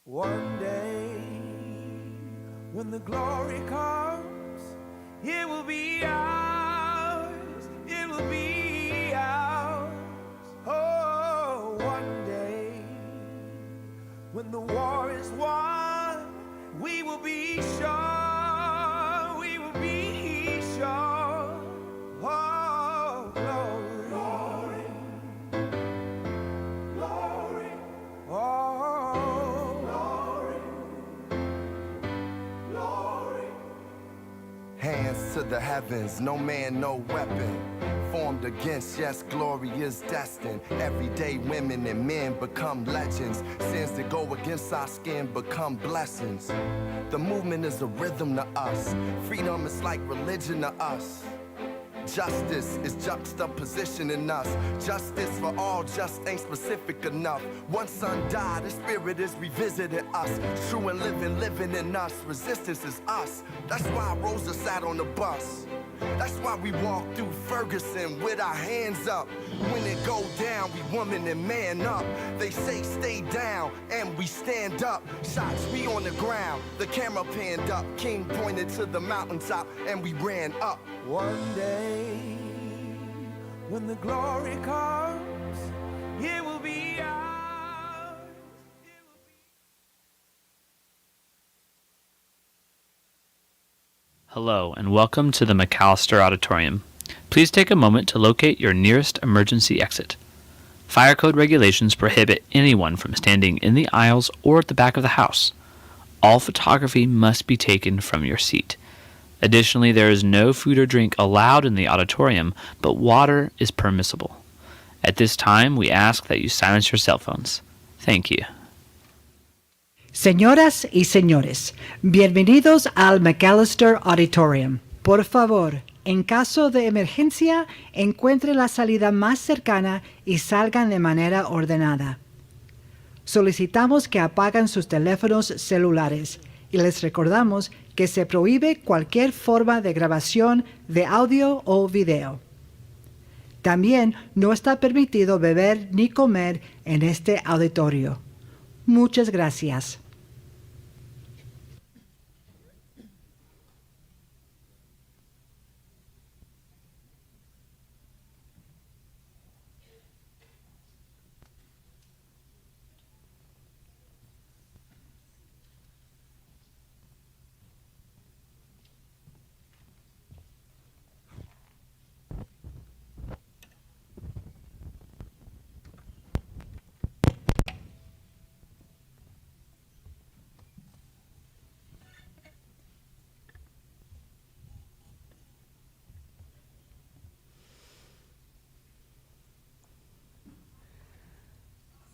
One day, when the glory comes, it will be ours, it will be ours. Oh, one day, when the war is won, we will be sure, we will be sure. Oh, glory, glory, glory, oh, glory, glory. Hands to the heavens, no man, no weapon formed against, yes, glory is destined. Everyday women and men become legends. Sins that go against our skin become blessings. The movement is a rhythm to us. Freedom is like religion to us. Justice is juxtaposition in us. Justice for all just ain't specific enough. One son died, his spirit is revisiting us. True and living in us. Resistance is us. That's why Rosa sat on the bus. That's why we walk through Ferguson with our hands up. When it go down, we woman and man up. They say stay down, and we stand up. Shots, we on the ground, the camera panned up. King pointed to the mountaintop, and we ran up. One day, when the glory comes, it will be ours. Hello and welcome to the McAllister Auditorium. Please take a moment to locate your nearest emergency exit. Fire code regulations prohibit anyone from standing in the aisles or at the back of the house. All photography must be taken from your seat. Additionally, there is no food or drink allowed in the auditorium, but water is permissible. At this time, we ask that you silence your cell phones. Thank you. Señoras y señores, bienvenidos al McAllister Auditorium. Por favor, en caso de emergencia, encuentre la salida más cercana y salgan de manera ordenada. Solicitamos que apaguen sus teléfonos celulares y les recordamos que se prohíbe cualquier forma de grabación de audio o video. También no está permitido beber ni comer en este auditorio. Muchas gracias.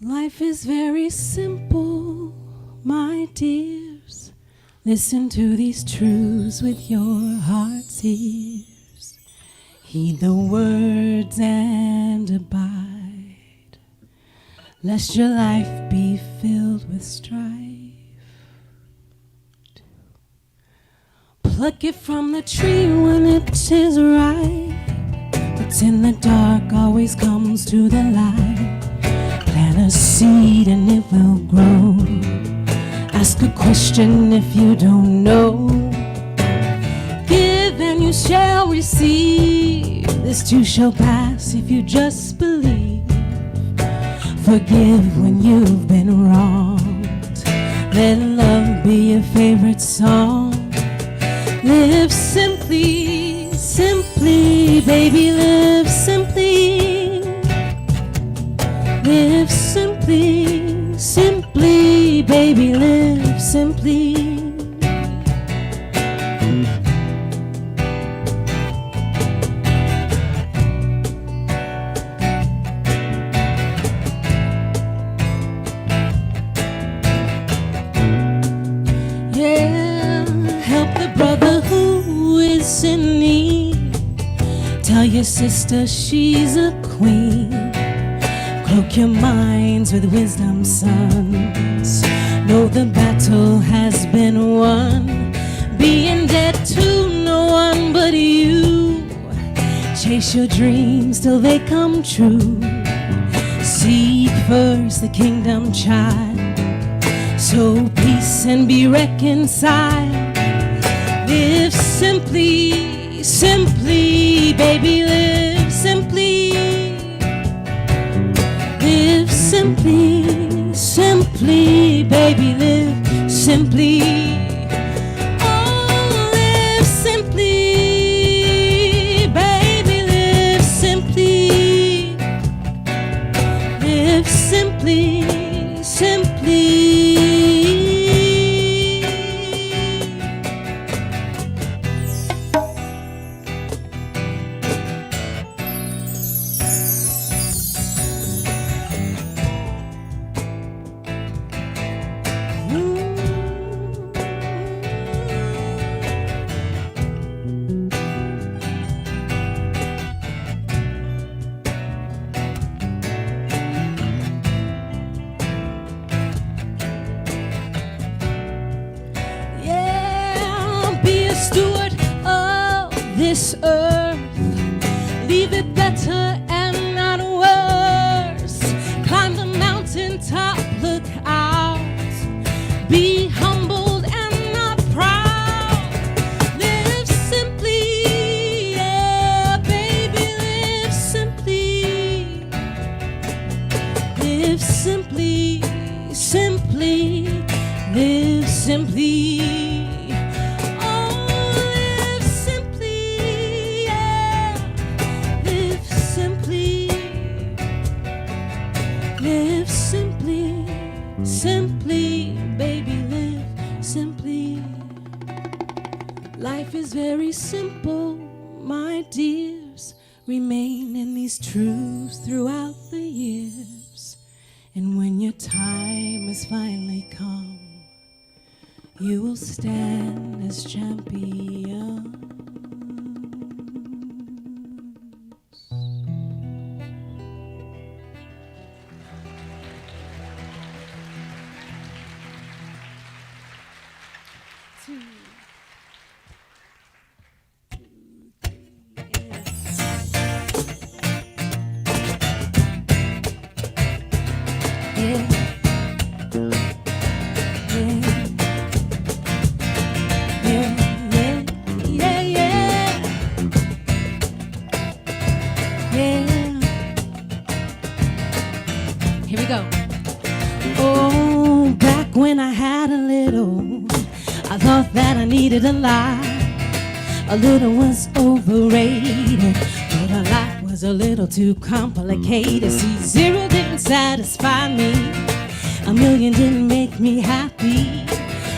Life is very simple, my dears. Listen to these truths with your heart's ears. Heed the words and abide, lest your life be filled with strife. Pluck it from the tree when it is ripe. What's in the dark always comes to the light. Plant a seed and it will grow. Ask a question if you don't know. Give and you shall receive. This too shall pass if you just believe. Forgive when you've been wronged. Let love be your favorite song. Live simply, simply, baby, live simply. Live simply, simply, baby, live simply. Yeah, help the brother who is in need. Tell your sister she's a queen. Cloak your minds with wisdom, sons. Know the battle has been won. Being dead to no one but you. Chase your dreams till they come true. Seek first the kingdom, child. So peace and be reconciled. Live simply, simply, baby, live simply. Live simply, simply, baby, live simply. Oh, live simply, baby, live simply. Live simply, simply. Yeah, be a steward of this earth. Leave it better and not worse. Climb the mountaintop, look out. Be humbled and not proud. Live simply, yeah, baby, live simply. Live simply, simply, live simply. Oh, live simply, yeah, live simply. Live simply, simply, baby, live simply. Life is very simple, my dears. Remain in these truths throughout the years. And when your time has finally come, you will stand as champions. Here we go. Oh, back when I had a little, I thought that I needed a lot. A little was overrated, but a lot was a little too complicated. See, zero didn't satisfy me, a million didn't make me happy.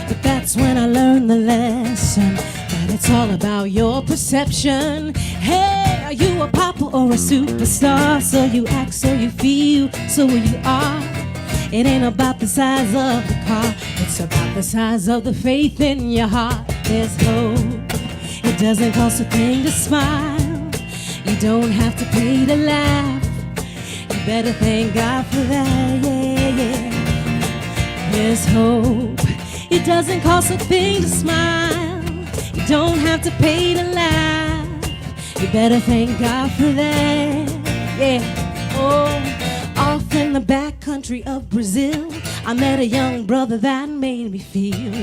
But that's when I learned the lesson, that it's all about your perception. Hey, are you a popper or a superstar? So you act, so you feel, so you are. It ain't about the size of the car, it's about the size of the faith in your heart. There's hope, it doesn't cost a thing to smile. You don't have to pay to laugh. You better thank God for that, yeah, yeah. There's hope, it doesn't cost a thing to smile. You don't have to pay to laugh. You better thank God for that, yeah. Oh, off in the back country of Brazil, I met a young brother that made me feel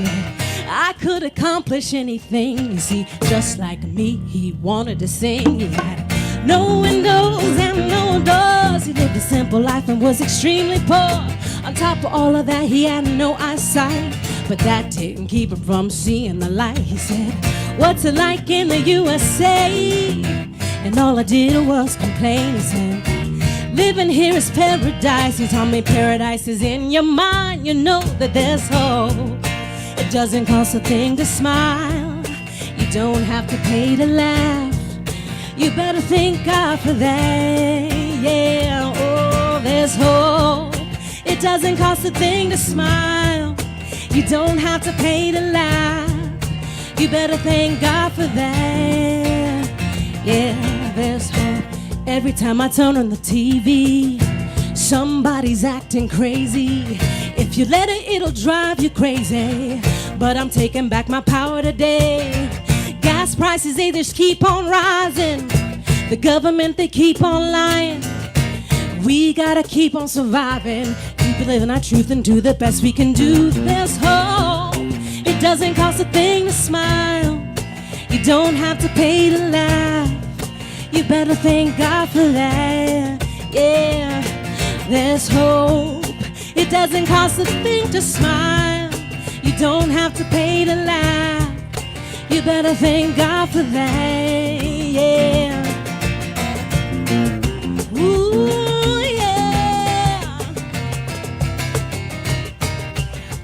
I could accomplish anything. You see, just like me, he wanted to sing. He had no windows and no doors. He lived a simple life and was extremely poor. On top of all of that, he had no eyesight, but that didn't keep him from seeing the light. He said, what's it like in the USA? And all I did was complain. He said, living here is paradise. He told me paradise is in your mind. You know that there's hope. It doesn't cost a thing to smile. You don't have to pay to laugh. You better thank God for that, yeah. Oh, there's hope. It doesn't cost a thing to smile. You don't have to pay to laugh. You better thank God for that, yeah. There's hope. Every time I turn on the TV, somebody's acting crazy. If you let it, it'll drive you crazy. But I'm taking back my power today. Gas prices, they just keep on rising. The government, they keep on lying. We gotta keep on surviving. You believe in our truth and do the best we can do. There's hope. It doesn't cost a thing to smile. You don't have to pay to laugh. You better thank God for that. Yeah, there's hope. It doesn't cost a thing to smile. You don't have to pay to laugh. You better thank God for that. Yeah. Ooh, yeah.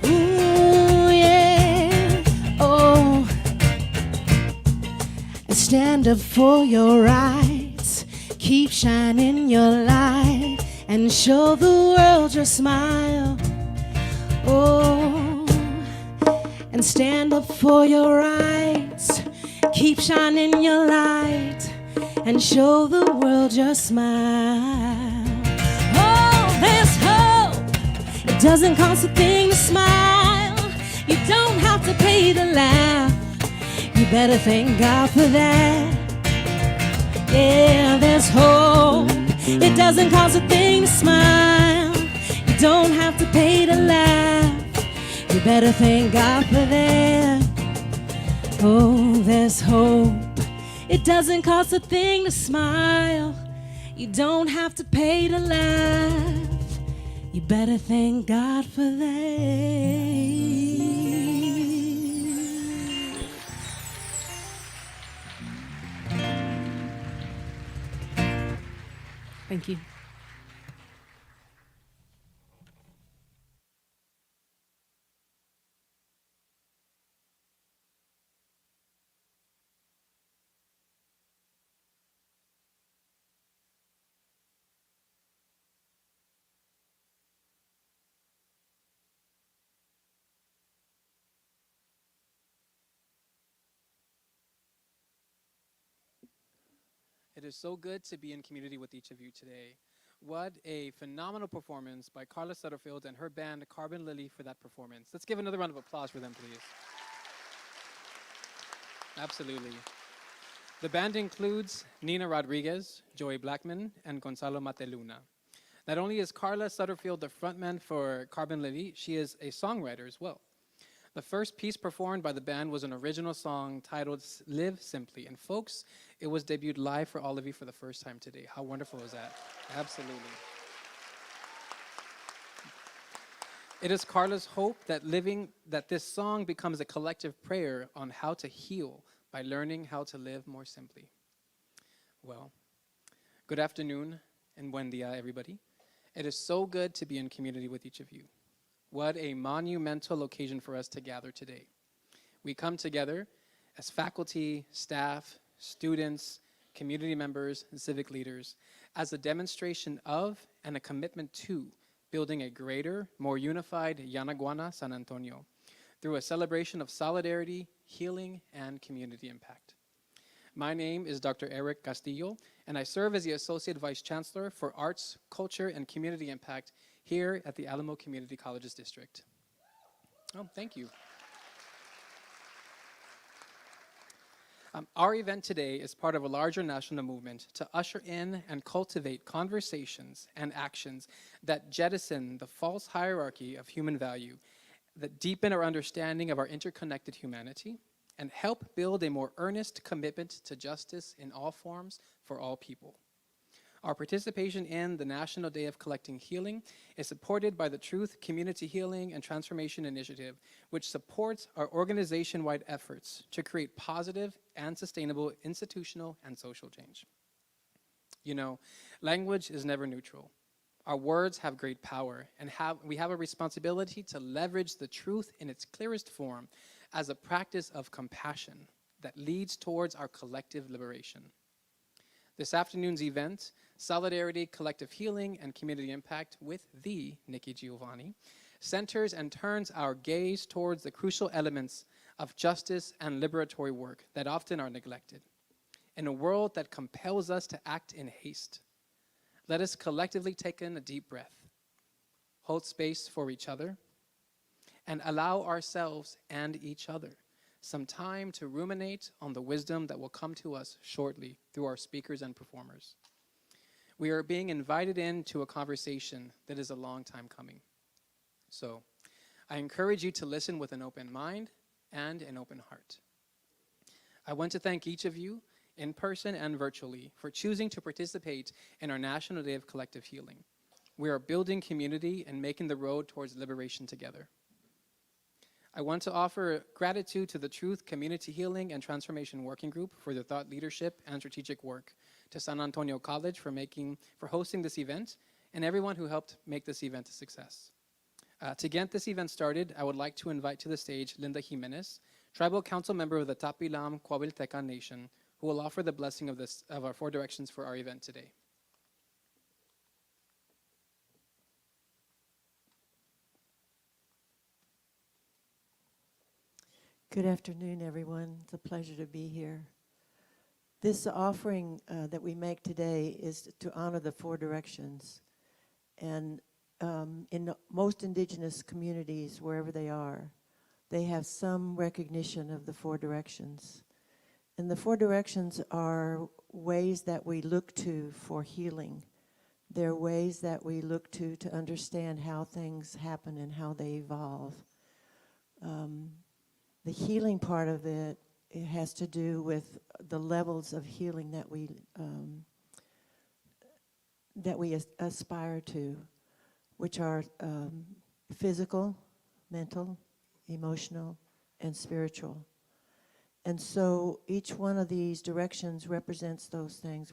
Ooh, yeah. Oh. Stand up for your rights. Keep shining your light and show the world your smile. Oh, and stand up for your rights. Keep shining your light and show the world your smile. Oh, there's hope. It doesn't cost a thing to smile. You don't have to pay to laugh. You better thank God for that. Yeah, there's hope. It doesn't cost a thing to smile. You don't have to pay to laugh. You better thank God for that. Oh, there's hope. It doesn't cost a thing to smile. You don't have to pay to laugh. You better thank God for that. Thank you. It is so good to be in community with each of you today. What a phenomenal performance by Carla Sutterfield and her band Carbon Lily for that performance. Let's give another round of applause for them, please. Absolutely. The band includes Nina Rodriguez, Joey Blackman, and Gonzalo Mateluna. Not only is Carla Sutterfield the frontman for Carbon Lily, she is a songwriter as well. The first piece performed by the band was an original song titled Live Simply. And folks, it was debuted live for all of you for the first time today. How wonderful is that? Absolutely. It is Carla's hope that this song becomes a collective prayer on how to heal by learning how to live more simply. Well, good afternoon and buen dia, everybody. It is so good to be in community with each of you. What a monumental occasion for us to gather today. We come together as faculty, staff, students, community members, and civic leaders as a demonstration of and a commitment to building a greater, more unified Yanaguana San Antonio through a celebration of solidarity, healing, and community impact. My name is Dr. Eric Castillo, and I serve as the Associate Vice Chancellor for Arts, Culture, and Community Impact here at the Alamo Community Colleges District. Oh, thank you. Our event today is part of a larger national movement to usher in and cultivate conversations and actions that jettison the false hierarchy of human value, that deepen our understanding of our interconnected humanity, and help build a more earnest commitment to justice in all forms for all people. Our participation in the National Day of Collecting Healing is supported by the Truth Community Healing and Transformation Initiative, which supports our organization-wide efforts to create positive and sustainable institutional and social change. You know, language is never neutral. Our words have great power, and we have a responsibility to leverage the truth in its clearest form as a practice of compassion that leads towards our collective liberation. This afternoon's event, Solidarity, Collective Healing, and Community Impact with the Nikki Giovanni, centers and turns our gaze towards the crucial elements of justice and liberatory work that often are neglected. In a world that compels us to act in haste, let us collectively take in a deep breath, hold space for each other, and allow ourselves and each other some time to ruminate on the wisdom that will come to us shortly through our speakers and performers. We are being invited into a conversation that is a long time coming. So I encourage you to listen with an open mind and an open heart. I want to thank each of you, in person and virtually, for choosing to participate in our National Day of Collective Healing. We are building community and making the road towards liberation together. I want to offer gratitude to the Truth, Community Healing, and Transformation Working Group for their thought leadership and strategic work, to San Antonio College for hosting this event, and everyone who helped make this event a success. To get this event started, I would like to invite to the stage Linda Jimenez, Tribal Council member of the Tapilam Coahuiltecan Nation, who will offer the blessing of our 4 directions for our event today. Good afternoon, everyone. It's a pleasure to be here. This offering that we make today is to honor the 4 directions. And in most indigenous communities, wherever they are, they have some recognition of the 4 directions. And the 4 directions are ways that we look to for healing. They're ways that we look to understand how things happen and how they evolve. The healing part of it has to do with the levels of healing that we aspire to, which are physical, mental, emotional, and spiritual. And so each one of these directions represents those things.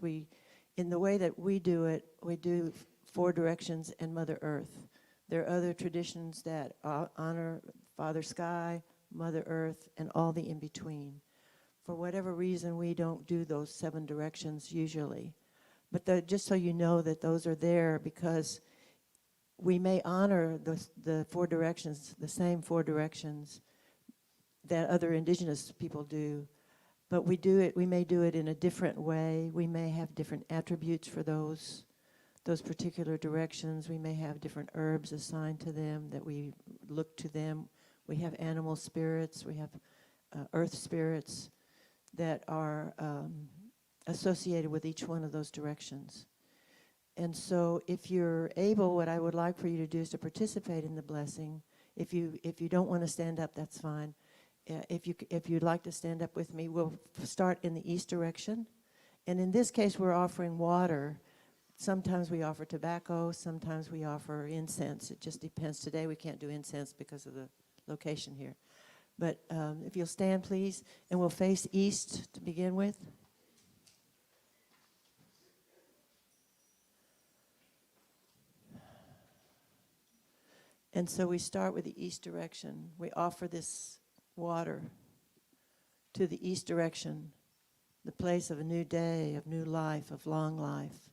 In the way that we do it, we do 4 directions and Mother Earth. There are other traditions that honor Father Sky, Mother Earth, and all the in-between. For whatever reason, we don't do those 7 directions usually. But just so you know that those are there, because we may honor the 4 directions, the same 4 directions that other indigenous people do, but we may do it in a different way. We may have different attributes for those particular directions. We may have different herbs assigned to them that we look to them. We have animal spirits, we have earth spirits that are associated with each one of those directions. And so if you're able, what I would like for you to do is to participate in the blessing. If you don't want to stand up, that's fine. If you'd like to stand up with me, we'll start in the east direction. And in this case, we're offering water. Sometimes we offer tobacco, sometimes we offer incense. It just depends. Today we can't do incense because of the location here. But if you'll stand, please, and we'll face east to begin with. And so we start with the east direction. We offer this water to the east direction, the place of a new day, of new life, of long life,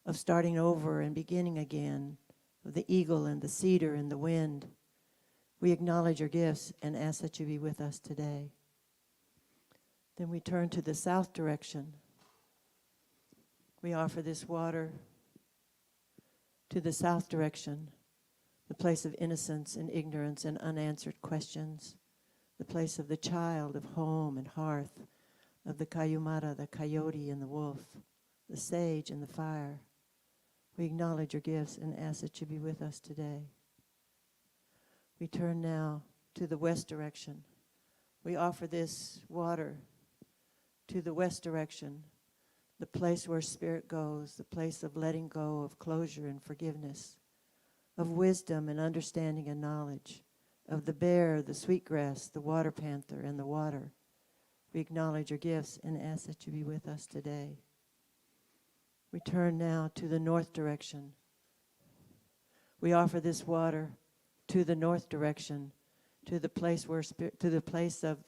of starting over and beginning again, of the eagle and the cedar and the wind. We acknowledge your gifts and ask that you be with us today. Then we turn to the south direction. We offer this water to the south direction, the place of innocence and ignorance and unanswered questions, the place of the child, of home and hearth, of the Cayumara, the coyote and the wolf, the sage and the fire. We acknowledge your gifts and ask that you be with us today. We turn now to the west direction. We offer this water to the west direction, the place where spirit goes, the place of letting go, of closure and forgiveness, of wisdom and understanding and knowledge, of the bear, the sweetgrass, the water panther, and the water. We acknowledge your gifts and ask that you be with us today. We turn now to the north direction. We offer this water to the north direction, to the place to the place of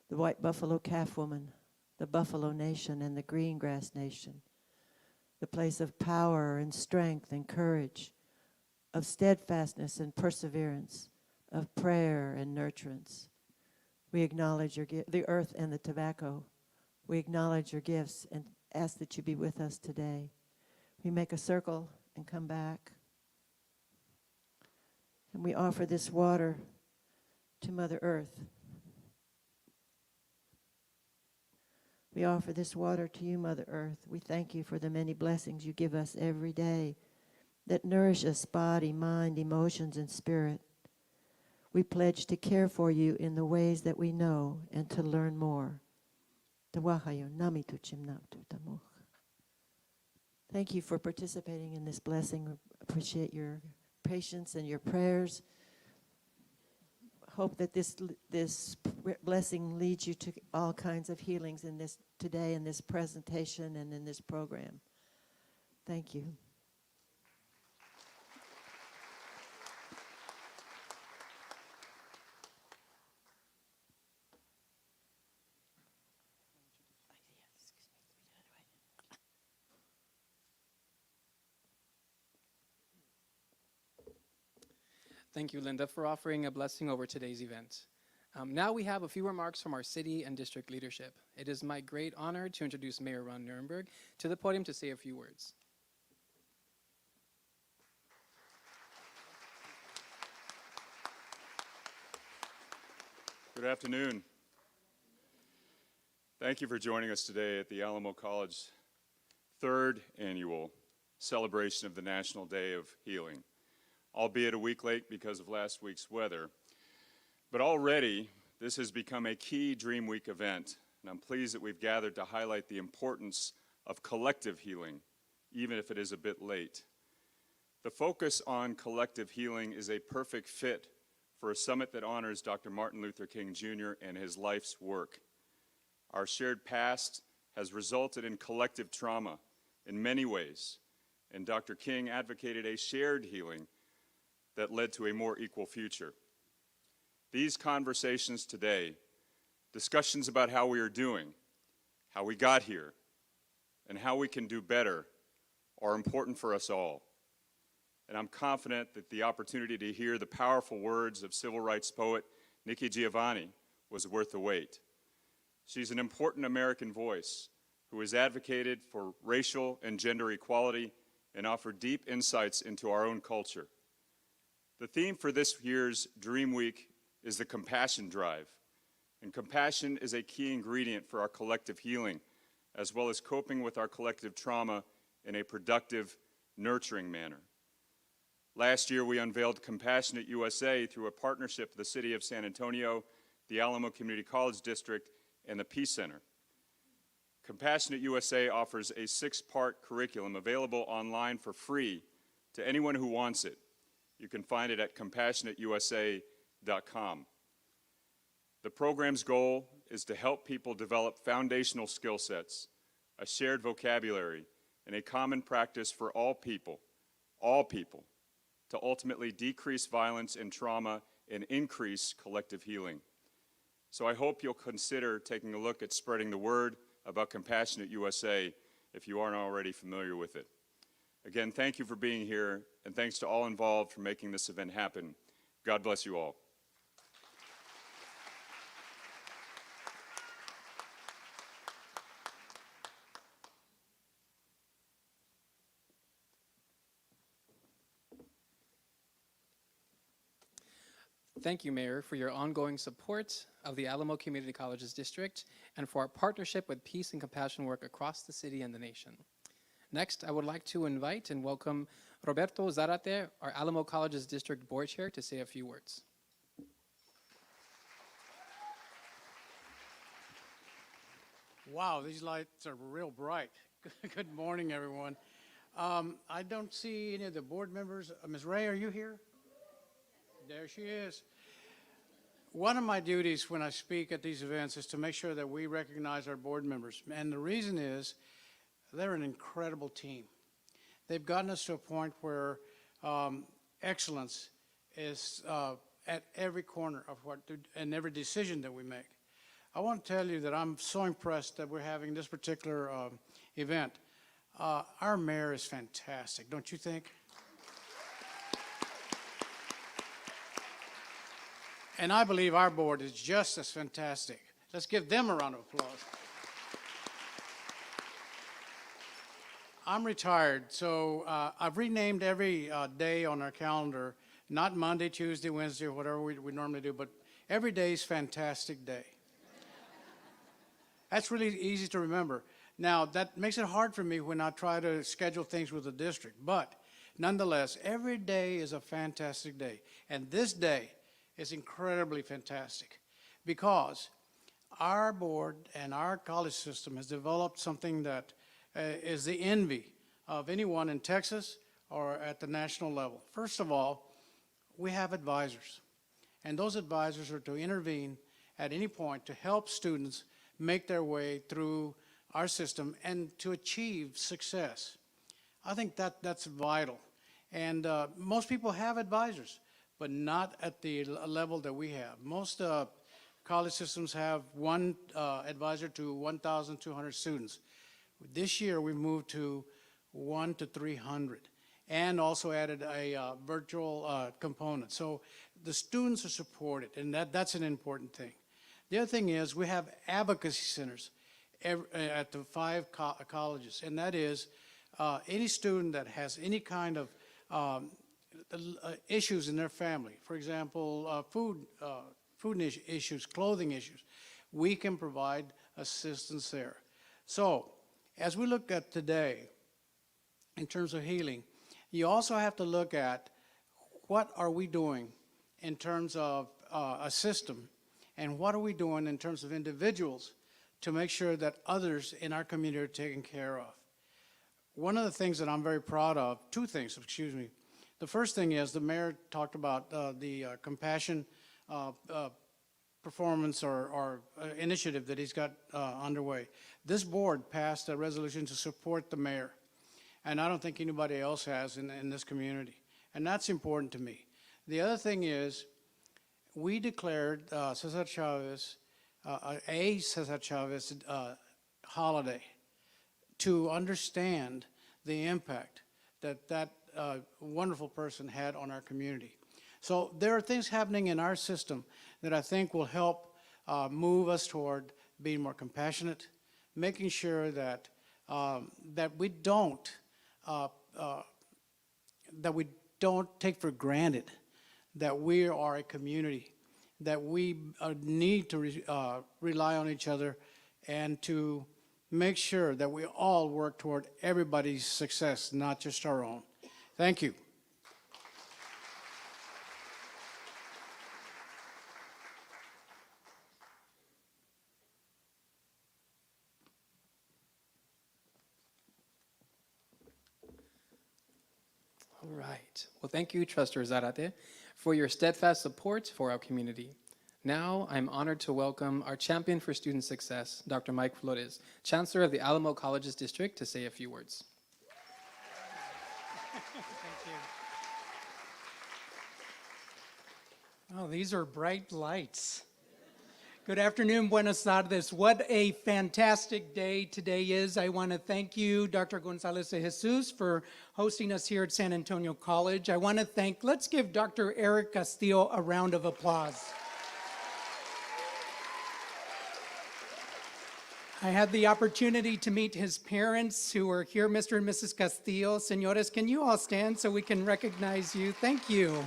the white buffalo calf woman, the buffalo nation, and the green grass nation, the place of power and strength and courage, of steadfastness and perseverance, of prayer and nurturance. We acknowledge the earth and the tobacco. We acknowledge your gifts and ask that you be with us today. We make a circle and come back. And we offer this water to Mother Earth. We offer this water to you, Mother Earth. We thank you for the many blessings you give us every day that nourish us, body, mind, emotions, and spirit. We pledge to care for you in the ways that we know and to learn more. Thank you for participating in this blessing. Appreciate your patience and your prayers. Hope that this blessing leads you to all kinds of healings in this today, in this presentation, and in this program. Thank you. Thank you, Linda, for offering a blessing over today's event. Now we have a few remarks from our city and district leadership. It is my great honor to introduce Mayor Ron Nirenberg to the podium to say a few words. Good afternoon. Thank you for joining us today at the Alamo College 3rd annual celebration of the National Day of Healing, albeit a week late because of last week's weather. But already, this has become a key Dream Week event, and I'm pleased that we've gathered to highlight the importance of collective healing, even if it is a bit late. The focus on collective healing is a perfect fit for a summit that honors Dr. Martin Luther King Jr. and his life's work. Our shared past has resulted in collective trauma in many ways, and Dr. King advocated a shared healing that led to a more equal future. These conversations today, discussions about how we are doing, how we got here, and how we can do better, are important for us all. And I'm confident that the opportunity to hear the powerful words of civil rights poet Nikki Giovanni was worth the wait. She's an important American voice who has advocated for racial and gender equality and offered deep insights into our own culture. The theme for this year's Dream Week is the Compassion Drive, and compassion is a key ingredient for our collective healing, as well as coping with our collective trauma in a productive, nurturing manner. Last year, we unveiled Compassionate USA through a partnership with the City of San Antonio, the Alamo Community College District, and the Peace Center. Compassionate USA offers a 6-part curriculum available online for free to anyone who wants it. You can find it at compassionateusa.com. The program's goal is to help people develop foundational skill sets, a shared vocabulary, and a common practice for all people, to ultimately decrease violence and trauma and increase collective healing. So I hope you'll consider taking a look at spreading the word about Compassionate USA if you aren't already familiar with it. Again, thank you for being here, and thanks to all involved for making this event happen. God bless you all. Thank you, Mayor, for your ongoing support of the Alamo Community Colleges District and for our partnership with peace and compassion work across the city and the nation. Next, I would like to invite and welcome Roberto Zarate, our Alamo Colleges District Board Chair, to say a few words. Wow, these lights are real bright. Good morning, everyone. I don't see any of the board members. Ms. Ray, are you here? There she is. One of my duties when I speak at these events is to make sure that we recognize our board members. And the reason is they're an incredible team. They've gotten us to a point where excellence is at every corner of and every decision that we make. I want to tell you that I'm so impressed that we're having this particular event. Our mayor is fantastic, don't you think? And I believe our board is just as fantastic. Let's give them a round of applause. I'm retired, so I've renamed every day on our calendar, not Monday, Tuesday, Wednesday, or whatever we normally do, but every day is Fantastic Day. That's really easy to remember. Now, that makes it hard for me when I try to schedule things with the district, but nonetheless, every day is a fantastic day. And this day is incredibly fantastic because our board and our college system has developed something that is the envy of anyone in Texas or at the national level. First of all, we have advisors, and those advisors are to intervene at any point to help students make their way through our system and to achieve success. I think that's vital. And most people have advisors, but not at the level that we have. Most college systems have one advisor to 1,200 students. This year, we've moved to 1 to 300 and also added a virtual component. So the students are supported, and that's an important thing. The other thing is we have advocacy centers at the 5 colleges, and that is any student that has any kind of issues in their family, for example, food issues, clothing issues, we can provide assistance there. So as we look at today, in terms of healing, you also have to look at what are we doing in terms of a system, and what are we doing in terms of individuals to make sure that others in our community are taken care of. One of the things that I'm very proud of, 2 things, excuse me. The first thing is the mayor talked about the compassion performance or initiative that he's got underway. This board passed a resolution to support the mayor, and I don't think anybody else has in this community, and that's important to me. The other thing is we declared Cesar Chavez, a Cesar Chavez holiday to understand the impact that wonderful person had on our community. So there are things happening in our system that I think will help move us toward being more compassionate, making sure that that we don't take for granted that we are a community, that we need to rely on each other and to make sure that we all work toward everybody's success, not just our own. Thank you. All right. Well, thank you, Trustee Zarate, for your steadfast support for our community. Now, I'm honored to welcome our champion for student success, Dr. Mike Flores, Chancellor of the Alamo Colleges District, to say a few words. Thank you. Oh, these are bright lights. Good afternoon, buenas tardes. What a fantastic day today is. I want to thank you, Dr. Gonzalez de Jesus, for hosting us here at San Antonio College. I want to let's give Dr. Eric Castillo a round of applause. I had the opportunity to meet his parents who are here, Mr. and Mrs. Castillo. Señores, can you all stand so we can recognize you? Thank you.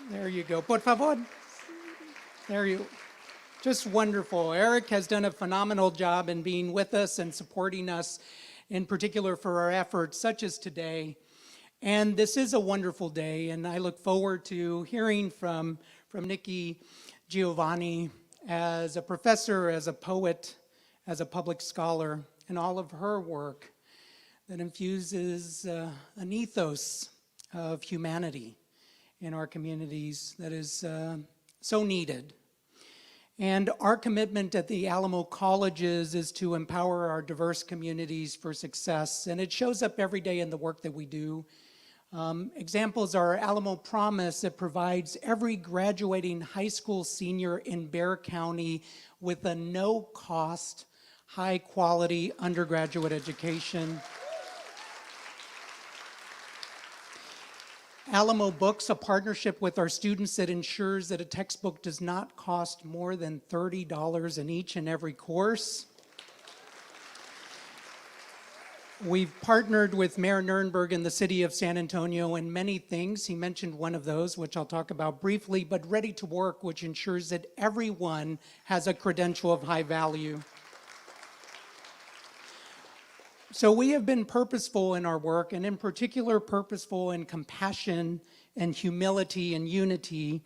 There you go. Por favor. There you. Just wonderful. Eric has done a phenomenal job in being with us and supporting us, in particular for our efforts such as today. And this is a wonderful day, and I look forward to hearing from Nikki Giovanni as a professor, as a poet, as a public scholar, and all of her work that infuses an ethos of humanity in our communities that is so needed. And our commitment at the Alamo Colleges is to empower our diverse communities for success, and it shows up every day in the work that we do. Examples are Alamo Promise that provides every graduating high school senior in Bexar County with a no-cost, high-quality undergraduate education. Alamo Books, a partnership with our students that ensures that a textbook does not cost more than $30 in each and every course. We've partnered with Mayor Nurnberg in the city of San Antonio in many things. He mentioned one of those, which I'll talk about briefly, but Ready to Work, which ensures that everyone has a credential of high value. So we have been purposeful in our work, and in particular purposeful in compassion and humility and unity.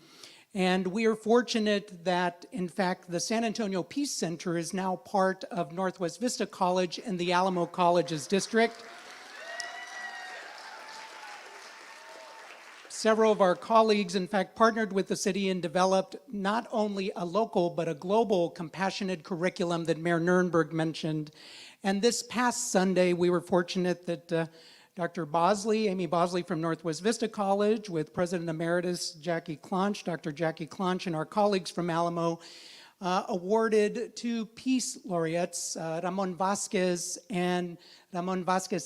And we are fortunate that, in fact, the San Antonio Peace Center is now part of Northwest Vista College and the Alamo College's district. Several of our colleagues, in fact, partnered with the city and developed not only a local but a global compassionate curriculum that Mayor Nurnberg mentioned. And this past Sunday, we were fortunate that Dr. Bosley, Amy Bosley from Northwest Vista College, with President Emeritus Jackie Clonch, Dr. Jackie Clonch, and our colleagues from Alamo, awarded 2 peace laureates, Ramon Vasquez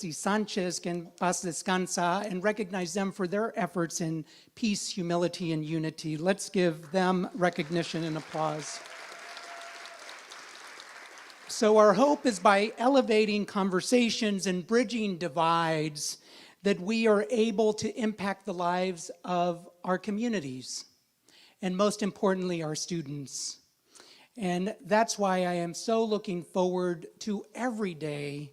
y Sanchez, que en paz descansa, and recognize them for their efforts in peace, humility, and unity. Let's give them recognition and applause. So our hope is by elevating conversations and bridging divides that we are able to impact the lives of our communities, and most importantly, our students. And that's why I am so looking forward to every day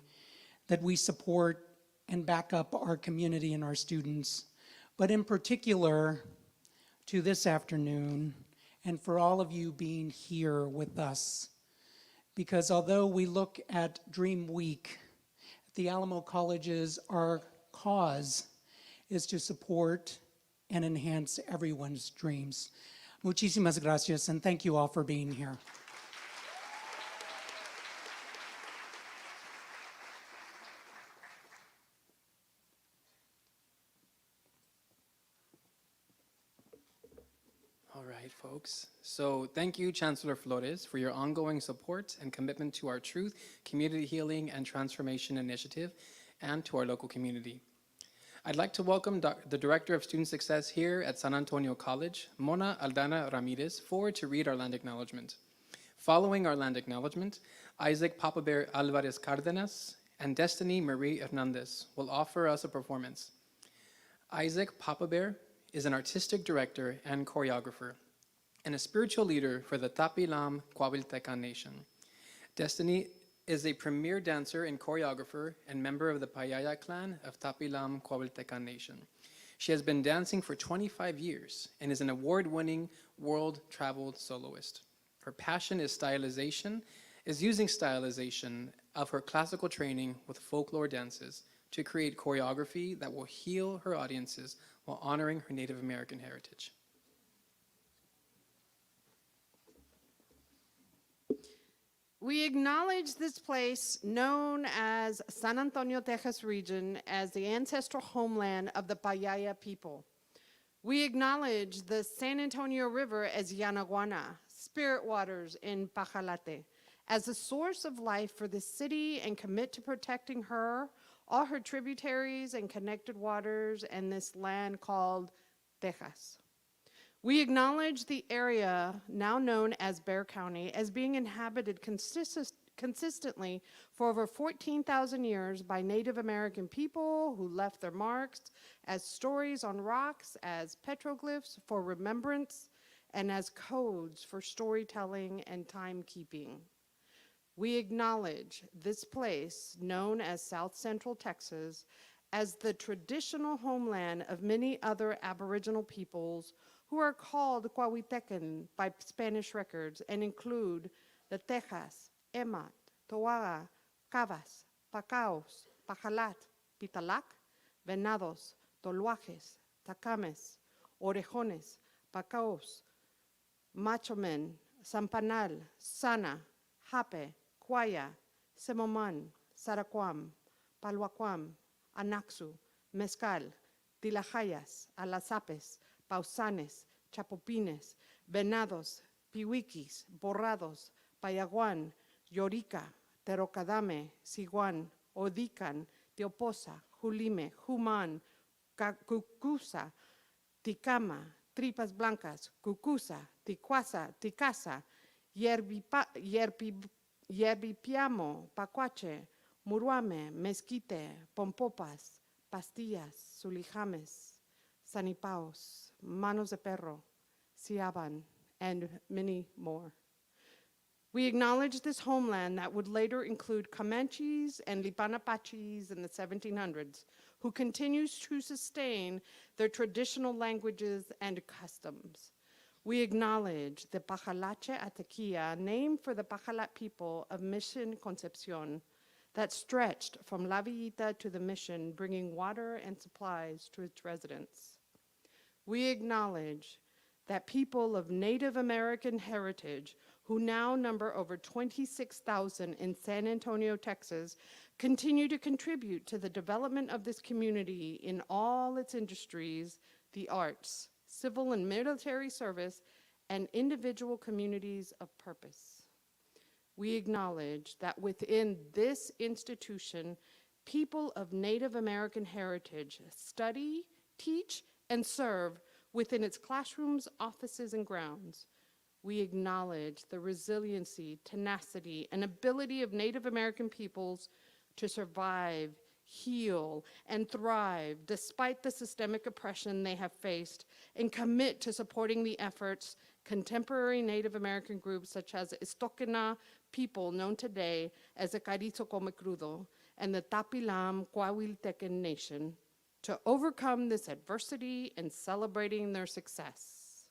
that we support and back up our community and our students, but in particular to this afternoon and for all of you being here with us. Because although we look at Dream Week, at the Alamo Colleges, our cause is to support and enhance everyone's dreams. Muchísimas gracias, and thank you all for being here. All right, folks. So thank you, Chancellor Flores, for your ongoing support and commitment to our Truth, Community Healing, and Transformation Initiative, and to our local community. I'd like to welcome the Director of Student Success here at San Antonio College, Mona Aldana Ramirez, forward to read our land acknowledgement. Following our land acknowledgement, Isaac Papa Bear Alvarez Cardenas and Destiny Marie Hernandez will offer us a performance. Isaac Papa Bear is an artistic director and choreographer, and a spiritual leader for the Tapilam Coahuiltecan Nation. Destiny is a premier dancer and choreographer and member of the Payaya clan of Tapilam Coahuiltecan Nation. She has been dancing for 25 years and is an award-winning world-traveled soloist. Her passion is using stylization of her classical training with folklore dances to create choreography that will heal her audiences while honoring her Native American heritage. We acknowledge this place known as San Antonio, Texas region as the ancestral homeland of the Payaya people. We acknowledge the San Antonio River as Yanaguana, spirit waters in Pajalate, as the source of life for the city and commit to protecting her, all her tributaries and connected waters, and this land called Texas. We acknowledge the area now known as Bexar County as being inhabited consistently for over 14,000 years by Native American people who left their marks as stories on rocks, as petroglyphs for remembrance, and as codes for storytelling and timekeeping. We acknowledge this place, known as South Central Texas, as the traditional homeland of many other Aboriginal peoples who are called Coahuiltecan by Spanish records and include the Tejas, Emat, Toaga, Cavas, Pacaos, Pajalat, Pitalac, Venados, Toluajes, Tacames, Orejones, Pacaos, Machomen, Sampanal, Sana, Jape, Cuaya, Semoman, Saracuam, Palhuacuam, Anaxu, Mezcal, Tilajayas, Alazapes, Pausanes, Chapopines, Venados, Pihuiquis, Borrados, Payaguán, Yorica, Terocadame, Siguan, Odican, Teoposa, Julime, Jumán, Cucusa, Ticama, Tripas Blancas, Cucusa, Ticuasa, Ticasa, Yerbipiamo, Pacuache, Muruame, Mezquite, Pompopas, Pastillas, Zulijames, Sanipaos, Manos de Perro, Siaban, and many more. We acknowledge this homeland that would later include Comanches and Lipanapachis in the 1700s, who continues to sustain their traditional languages and customs. We acknowledge the Pajalache Ataquia, named for the Pajalat people of Mission Concepcion, that stretched from La Villita to the mission, bringing water and supplies to its residents. We acknowledge that people of Native American heritage, who now number over 26,000 in San Antonio, Texas, continue to contribute to the development of this community in all its industries, the arts, civil and military service, and individual communities of purpose. We acknowledge that within this institution, people of Native American heritage study, teach, and serve within its classrooms, offices, and grounds. We acknowledge the resiliency, tenacity, and ability of Native American peoples to survive, heal, and thrive despite the systemic oppression they have faced, and commit to supporting the efforts contemporary Native American groups such as Istokena people known today as the Carrizo Come Crudo and the Tapilam Coahuiltecan Nation to overcome this adversity and celebrating their success.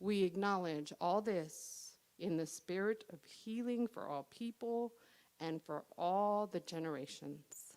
We acknowledge all this in the spirit of healing for all people and for all the generations.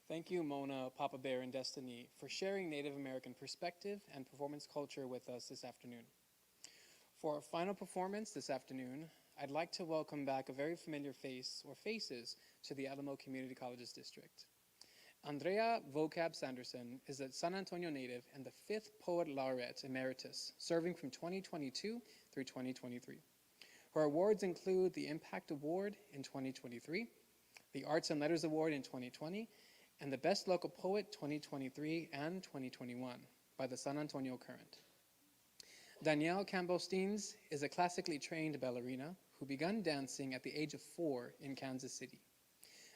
Thank you, Mona, Papa Bear, and Destiny, for sharing Native American perspective and performance culture with us this afternoon. For our final performance this afternoon, I'd like to welcome back a very familiar face or faces to the Alamo Community Colleges District. Andrea Vocab Sanderson is a San Antonio native and the 5th Poet Laureate Emeritus, serving from 2022 through 2023. Her awards include the Impact Award in 2023, the Arts and Letters Award in 2020, and the Best Local Poet 2023 and 2021 by the San Antonio Current. Danielle Campbell-Steens is a classically trained ballerina who began dancing at the age of 4 in Kansas City.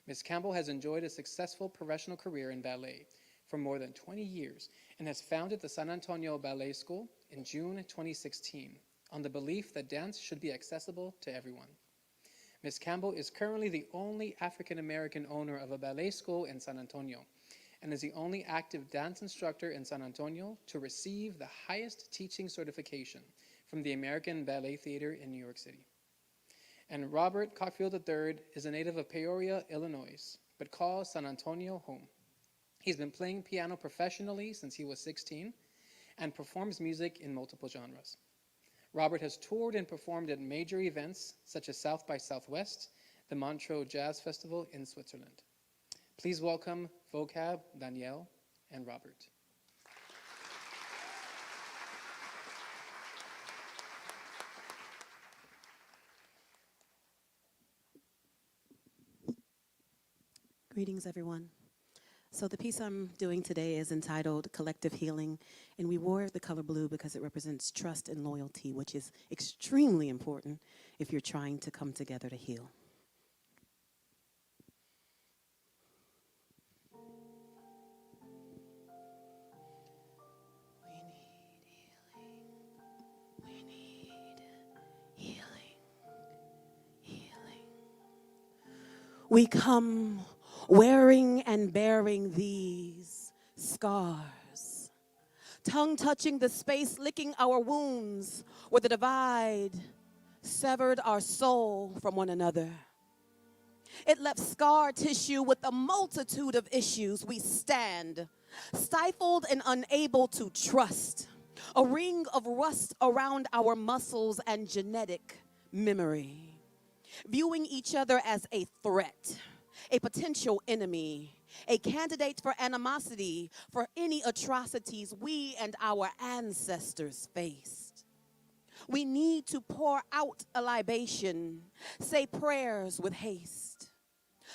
Ms. Campbell has enjoyed a successful professional career in ballet for more than 20 years and has founded the San Antonio Ballet School in June 2016 on the belief that dance should be accessible to everyone. Ms. Campbell is currently the only African-American owner of a ballet school in San Antonio and is the only active dance instructor in San Antonio to receive the highest teaching certification from the American Ballet Theater in New York City. And Robert Cockfield III is a native of Peoria, Illinois, but calls San Antonio home. He's been playing piano professionally since he was 16 and performs music in multiple genres. Robert has toured and performed at major events such as South by Southwest, the Montreux Jazz Festival in Switzerland. Please welcome Vocab, Danielle, and Robert. Greetings, everyone. So the piece I'm doing today is entitled Collective Healing, and we wore the color blue because it represents trust and loyalty, which is extremely important if you're trying to come together to heal. We need healing. We come wearing and bearing these scars, tongue touching the space, licking our wounds where the divide severed our soul from one another. It left scar tissue with a multitude of issues. We stand stifled and unable to trust, a ring of rust around our muscles and genetic memory, viewing each other as a threat, a potential enemy, a candidate for animosity for any atrocities we and our ancestors faced. We need to pour out a libation, say prayers with haste,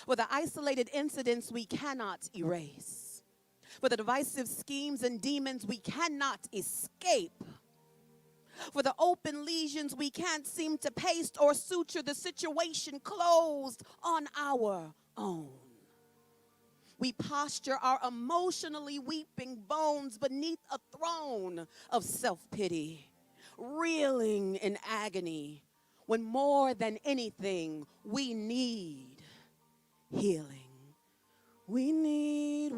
for the isolated incidents we cannot erase, for the divisive schemes and demons we cannot escape, for the open lesions we can't seem to paste or suture the situation closed on our own. We posture our emotionally weeping bones beneath a throne of self-pity, reeling in agony, when more than anything we need healing. We need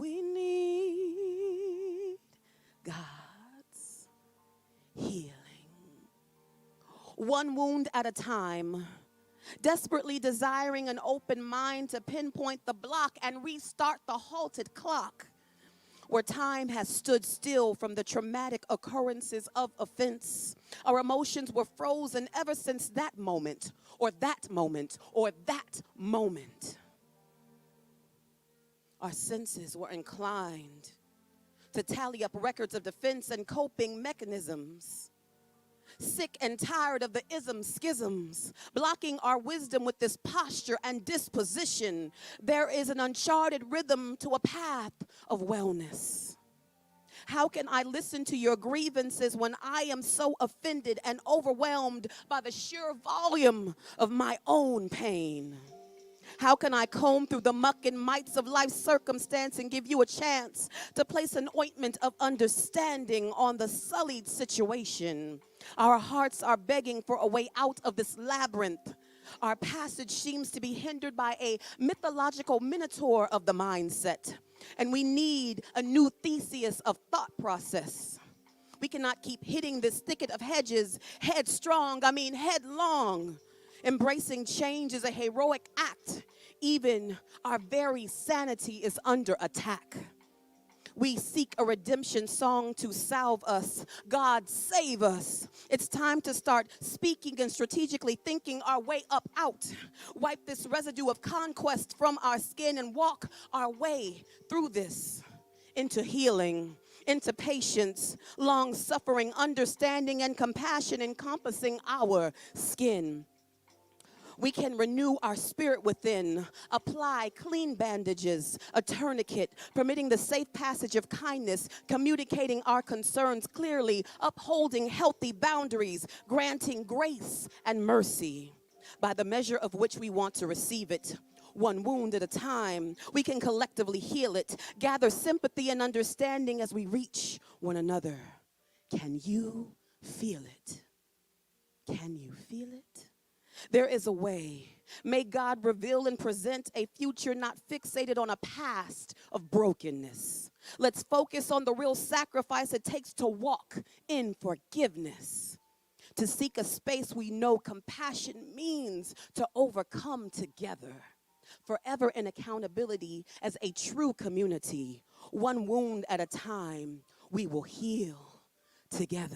God's healing. One wound at a time, desperately desiring an open mind to pinpoint the block and restart the halted clock, where time has stood still from the traumatic occurrences of offense. Our emotions were frozen ever since that moment, or that moment, or that moment. Our senses were inclined to tally up records of defense and coping mechanisms. Sick and tired of the schisms, blocking our wisdom with this posture and disposition, there is an uncharted rhythm to a path of wellness. How can I listen to your grievances when I am so offended and overwhelmed by the sheer volume of my own pain? How can I comb through the muck and mites of life's circumstance and give you a chance to place an ointment of understanding on the sullied situation? Our hearts are begging for a way out of this labyrinth. Our passage seems to be hindered by a mythological minotaur of the mindset, and we need a new Theseus of thought process. We cannot keep hitting this thicket of hedges headlong. Embracing change is a heroic act, Even our very sanity is under attack. We seek a redemption song to salve us. God, save us. It's time to start speaking and strategically thinking our way up out. Wipe this residue of conquest from our skin and walk our way through this into healing, into patience, long suffering, understanding, and compassion encompassing our skin. We can renew our spirit within, apply clean bandages, a tourniquet, permitting the safe passage of kindness, communicating our concerns clearly, upholding healthy boundaries, granting grace and mercy by the measure of which we want to receive it. One wound at a time, we can collectively heal it, gather sympathy and understanding as we reach one another. Can you feel it? Can you feel it? There is a way. May God reveal and present a future not fixated on a past of brokenness. Let's focus on the real sacrifice it takes to walk in forgiveness, to seek a space we know compassion means to overcome together. Forever in accountability as a true community, one wound at a time, we will heal together.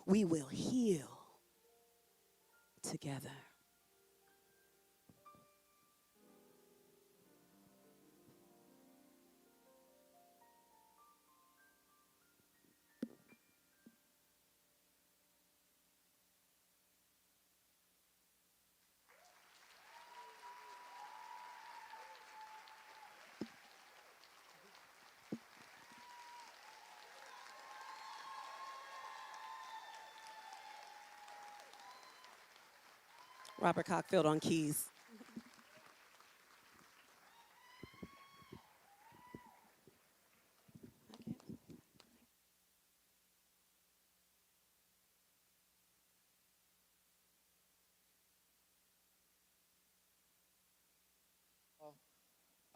We will heal together. Robert Cockfield on keys.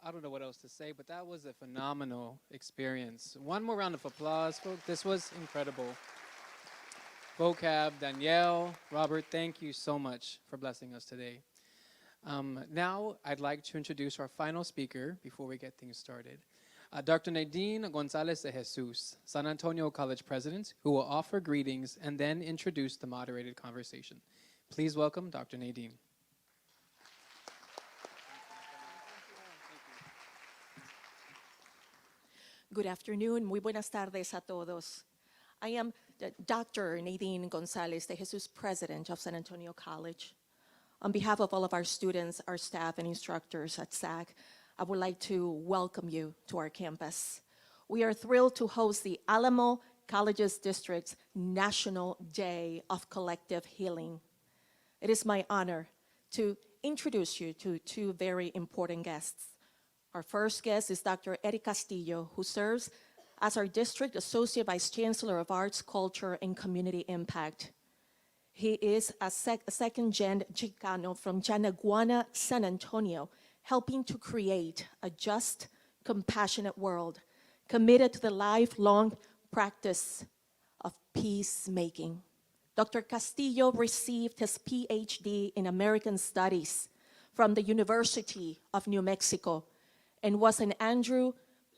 I don't know what else to say, but that was a phenomenal experience. One more round of applause, folks. This was incredible. Vocab, Danielle, Robert, thank you so much for blessing us today. Now, I'd like to introduce our final speaker before we get things started. Dr. Nadine Gonzalez de Jesus, San Antonio College President, who will offer greetings and then introduce the moderated conversation. Please welcome Dr. Nadine. Good afternoon. Muy buenas tardes a todos. I am Dr. Nadine Gonzalez de Jesus, President of San Antonio College. On behalf of all of our students, our staff, and instructors at SAC, I would like to welcome you to our campus. We are thrilled to host the Alamo Colleges District's National Day of Collective Healing. It is my honor to introduce you to two very important guests. Our first guest is Dr. Eric Castillo, who serves as our District Associate Vice Chancellor of Arts, Culture, and Community Impact. He is a second-gen Chicano from Janaguana, San Antonio, helping to create a just, compassionate world, committed to the lifelong practice of peacemaking. Dr. Castillo received his PhD in American Studies from the University of New Mexico and was an Andrew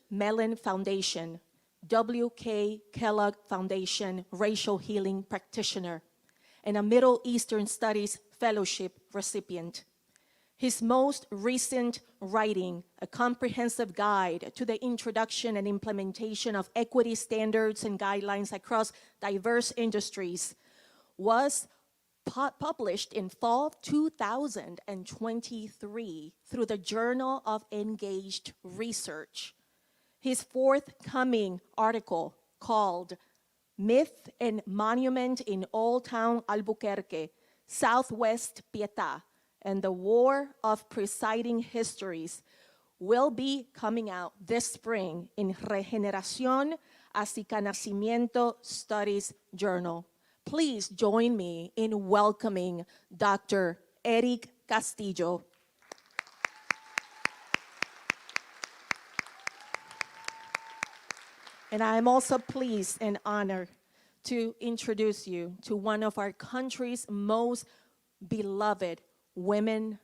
Mellon Foundation, W.K. Kellogg Foundation Racial Healing Practitioner, and a Middle Eastern Studies Fellowship recipient. His most recent writing, A Comprehensive Guide to the Introduction and Implementation of Equity Standards and Guidelines Across Diverse Industries, was published in fall 2023 through the Journal of Engaged Research. His forthcoming article called Myth and Monument in Old Town Albuquerque, Southwest Pietà, and the War of Presiding Histories will be coming out this spring in Regeneración Hacia Nacimiento Studies Journal. Please join me in welcoming Dr. Eric Castillo. And I am also pleased and honored to introduce you to one of our country's most beloved women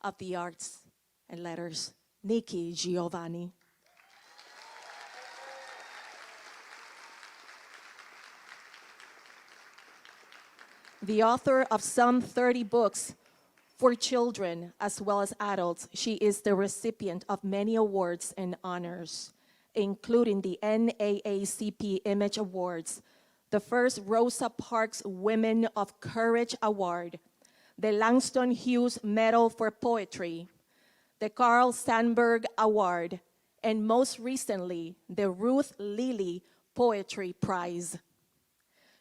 of the arts, and letters, Nikki Giovanni. The author of some 30 books for children as well as adults, she is the recipient of many awards and honors, including the NAACP Image Awards, the first Rosa Parks Women of Courage Award, the Langston Hughes Medal for Poetry, the Carl Sandburg Award, and most recently, the Ruth Lilly Poetry Prize.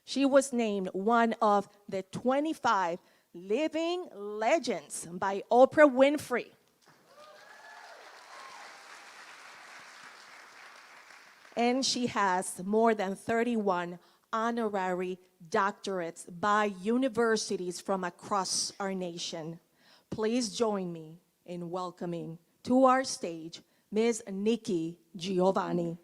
She was named one of the 25 Living Legends by Oprah Winfrey. And she has more than 31 honorary doctorates by universities from across our nation. Please join me in welcoming to our stage Ms. Nikki Giovanni.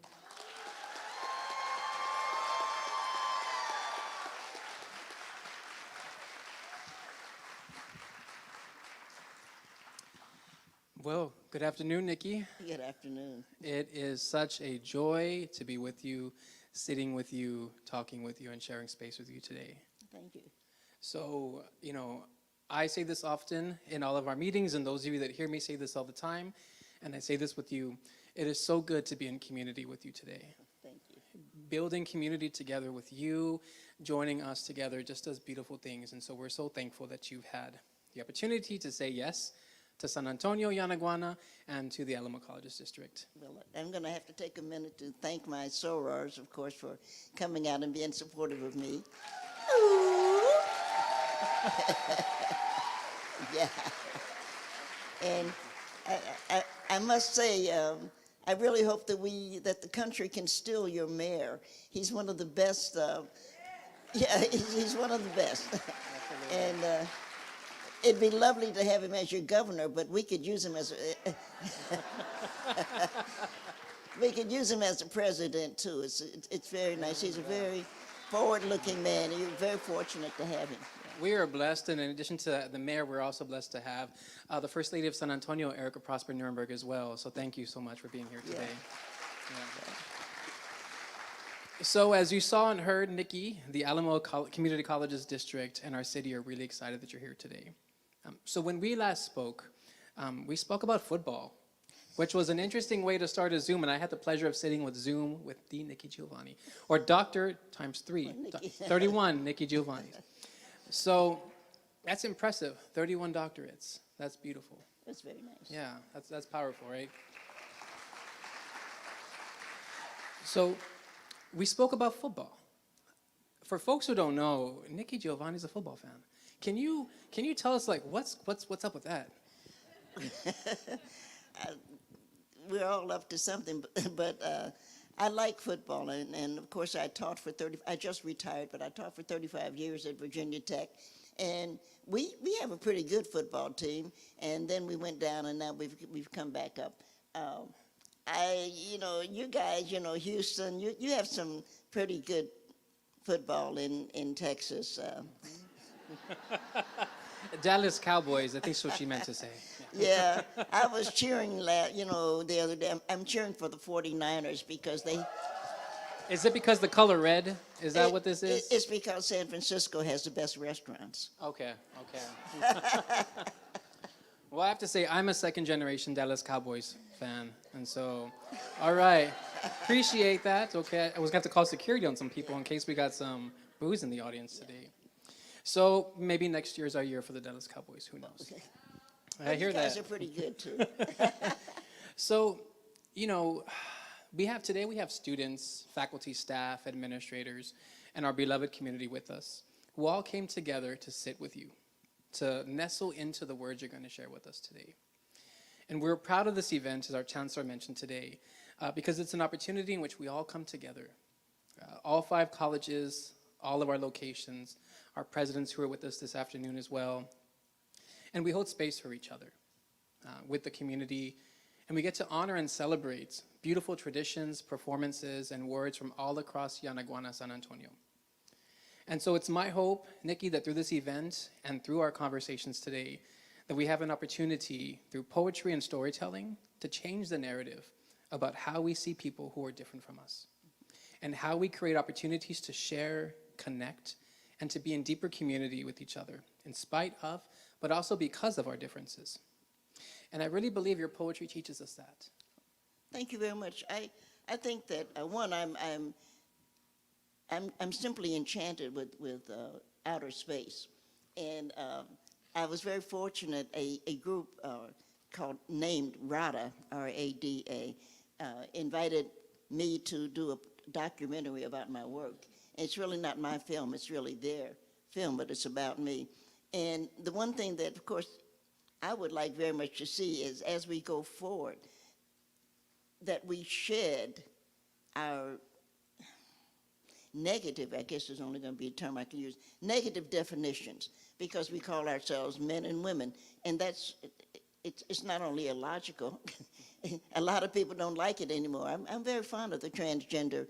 Well, good afternoon, Nikki. Good afternoon. It is such a joy to be with you, sitting with you, talking with you, and sharing space with you today. Thank you. So, I say this often in all of our meetings, and those of you that hear me say this all the time, and I say this with you, it is so good to be in community with you today. Thank you. Building community together with you, joining us together, just does beautiful things, and so we're so thankful that you've had the opportunity to say yes to San Antonio, Yanaguana, and to the Alamo Colleges District. Well, I'm going to have to take a minute to thank my sorors, of course, for coming out and being supportive of me. Yeah. And I must say, I really hope that the country can steal your mayor. He's one of the best. He's one of the best. And it'd be lovely to have him as your governor, but we could use him as a president too. It's very nice. He's a very forward-looking man. You're very fortunate to have him. We are blessed, and in addition to the mayor, we're also blessed to have the First Lady of San Antonio, Erica Prosper Nuremberg, as well. So thank you so much for being here today. Yeah. So as you saw and heard, Nikki, the Alamo Community Colleges District and our city are really excited that you're here today. So when we last spoke, we spoke about football, which was an interesting way to start a Zoom, and I had the pleasure of sitting with Zoom with the Nikki Giovanni, or Dr. times 3, 31 Nikki Giovanni. So that's impressive, 31 doctorates. That's beautiful. That's very nice. Yeah, that's powerful, right? So we spoke about football. For folks who don't know, Nikki Giovanni's a football fan. Can you tell us, like, what's up with that? We're all up to something, but I like football, and of course I just retired, but I taught for 35 years at Virginia Tech, and we have a pretty good football team, and then we went down, and now we've come back up. You guys, Houston, you have some pretty good football in Texas. Dallas Cowboys, I think that's what she meant to say. Yeah, I was cheering, the other day. I'm cheering for the 49ers because they... Is it because the color red? Is that what this is? It's because San Francisco has the best restaurants. Okay. Well, I have to say, I'm a second-generation Dallas Cowboys fan, and so, all right. Appreciate that, okay. I was going to have to call security on some people in case we got some booze in the audience today. So maybe next year's our year for the Dallas Cowboys, who knows? Okay. I hear that. You guys are pretty good, too. So, we have students, faculty, staff, administrators, and our beloved community with us, who all came together to sit with you, to nestle into the words you're going to share with us today. And we're proud of this event, as our Chancellor mentioned today, because it's an opportunity in which we all come together. All 5 colleges, all of our locations, our presidents who are with us this afternoon as well. And we hold space for each other with the community, and we get to honor and celebrate beautiful traditions, performances, and words from all across Yanaguana, San Antonio. And so it's my hope, Nikki, that through this event and through our conversations today, that we have an opportunity through poetry and storytelling to change the narrative about how we see people who are different from us, and how we create opportunities to share, connect, and to be in deeper community with each other, in spite of, but also because of our differences. And I really believe your poetry teaches us that. Thank you very much. I think that one, I'm simply enchanted with outer space, and I was very fortunate. A group named RADA, R-A-D-A, invited me to do a documentary about my work. And it's really not my film; it's really their film, but it's about me. And the one thing that, of course, I would like very much to see is, as we go forward, that we shed our negative, I guess there's only going to be a term I can use, negative definitions, because we call ourselves men and women. And it's not only illogical, a lot of people don't like it anymore. I'm very fond of the transgender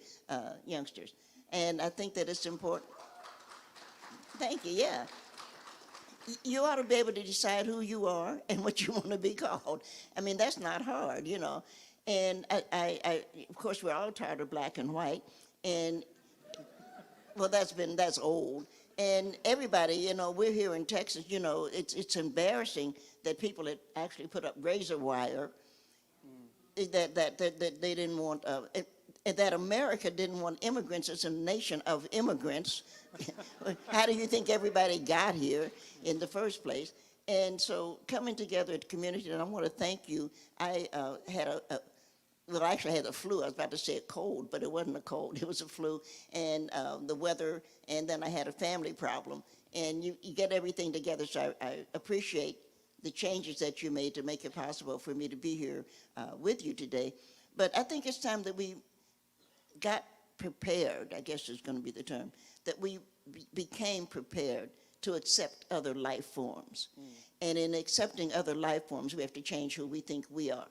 youngsters. And I think that it's important. Thank you, yeah. You ought to be able to decide who you are and what you want to be called. I mean, that's not hard, you know. And I of course, we're all tired of black and white. And, well, that's old. And everybody, you know, we're here in Texas, you know, it's embarrassing that people had actually put up razor wire that they didn't want, that America didn't want immigrants. It's a nation of immigrants. How do you think everybody got here in the first place? And so coming together at the community, and I want to thank you. I had well, I actually had a flu. I was about to say a cold, but it wasn't a cold. It was a flu, and the weather, and then I had a family problem. And you get everything together, so I appreciate the changes that you made to make it possible for me to be here with you today. But I think it's time that we got prepared, I guess is going to be the term, that we became prepared to accept other life forms. And in accepting other life forms, we have to change who we think we are.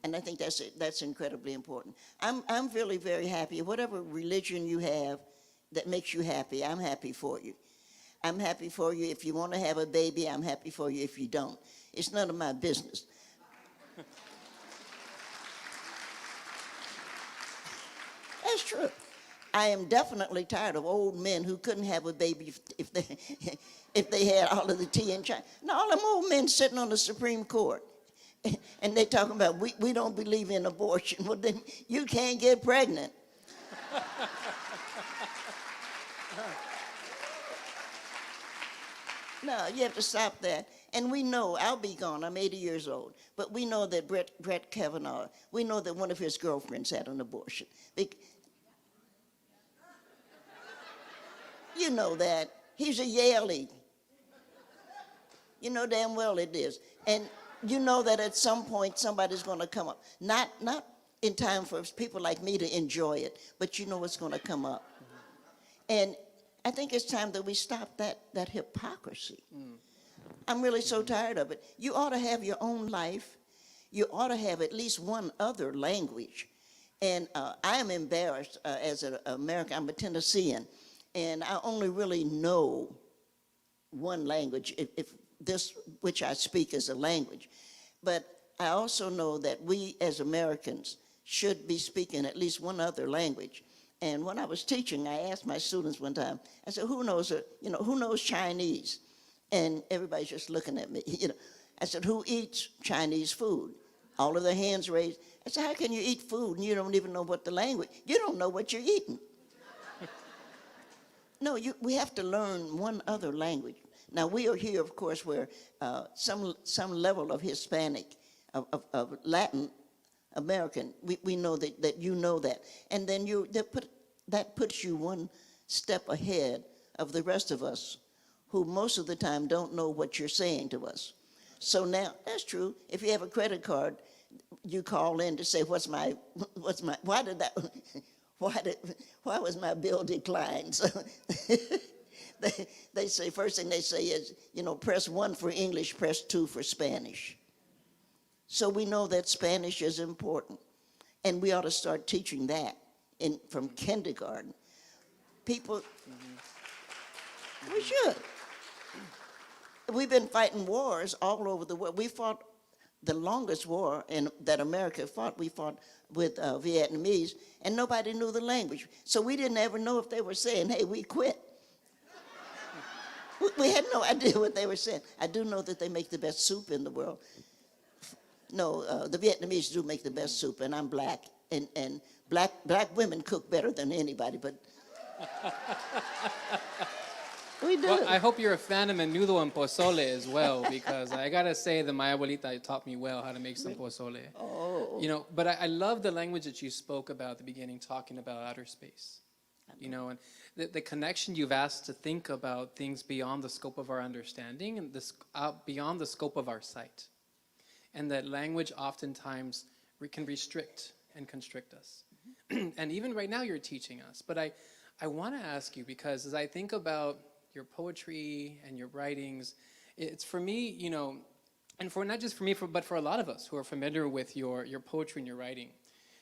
And I think that's incredibly important. I'm really very happy. Whatever religion you have that makes you happy, I'm happy for you. I'm happy for you if you want to have a baby. I'm happy for you if you don't. It's none of my business. That's true. I am definitely tired of old men who couldn't have a baby if they had all of the tea in China. No, all them old men sitting on the Supreme Court. And they talking about, we don't believe in abortion. Well, then you can't get pregnant. No, you have to stop that. And we know, I'll be gone, I'm 80 years old, but we know that Brett Kavanaugh, we know that one of his girlfriends had an abortion. You know that. He's a Yalie. You know damn well it is. And you know that at some point somebody's going to come up. Not in time for people like me to enjoy it, but you know it's going to come up. And I think it's time that we stop that hypocrisy. I'm really so tired of it. You ought to have your own life. You ought to have at least one other language. And I am embarrassed as an American. I'm a Tennessean, and I only really know one language, if this which I speak is a language. But I also know that we as Americans should be speaking at least one other language. And when I was teaching, I asked my students one time, I said, who knows Chinese? And everybody's just looking at me. I said, who eats Chinese food? All of their hands raised. I said, how can you eat food and you don't even know what the language? You don't know what you're eating. No, we have to learn one other language. Now, we are here, of course, where some level of Hispanic, of Latin American, we know that you know that. And then that puts you one step ahead of the rest of us who most of the time don't know what you're saying to us. So now, that's true. If you have a credit card, you call in to say, why was my bill declined? So they say, first thing they say is, press 1 for English, press 2 for Spanish. So we know that Spanish is important, and we ought to start teaching that from kindergarten. People, we should. we've been fighting wars all over the world. We fought the longest war that America fought. We fought with Vietnamese, and nobody knew the language. So we didn't ever know if they were saying, hey, we quit. We had no idea what they were saying. I do know that they make the best soup in the world. No, the Vietnamese do make the best soup, and I'm black. And black women cook better than anybody, but we do. Well, I hope you're a fan of menudo and pozole as well, because I gotta say that my abuelita taught me well how to make some pozole. Oh. You know, but I love the language that you spoke about at the beginning, talking about outer space. You know, and the connection you've asked to think about things beyond the scope of our understanding and beyond the scope of our sight. And that language oftentimes can restrict and constrict us. And even right now you're teaching us. But I want to ask you, because as I think about your poetry and your writings, it's for me, you know, and for not just for me, but for a lot of us who are familiar with your poetry and your writing,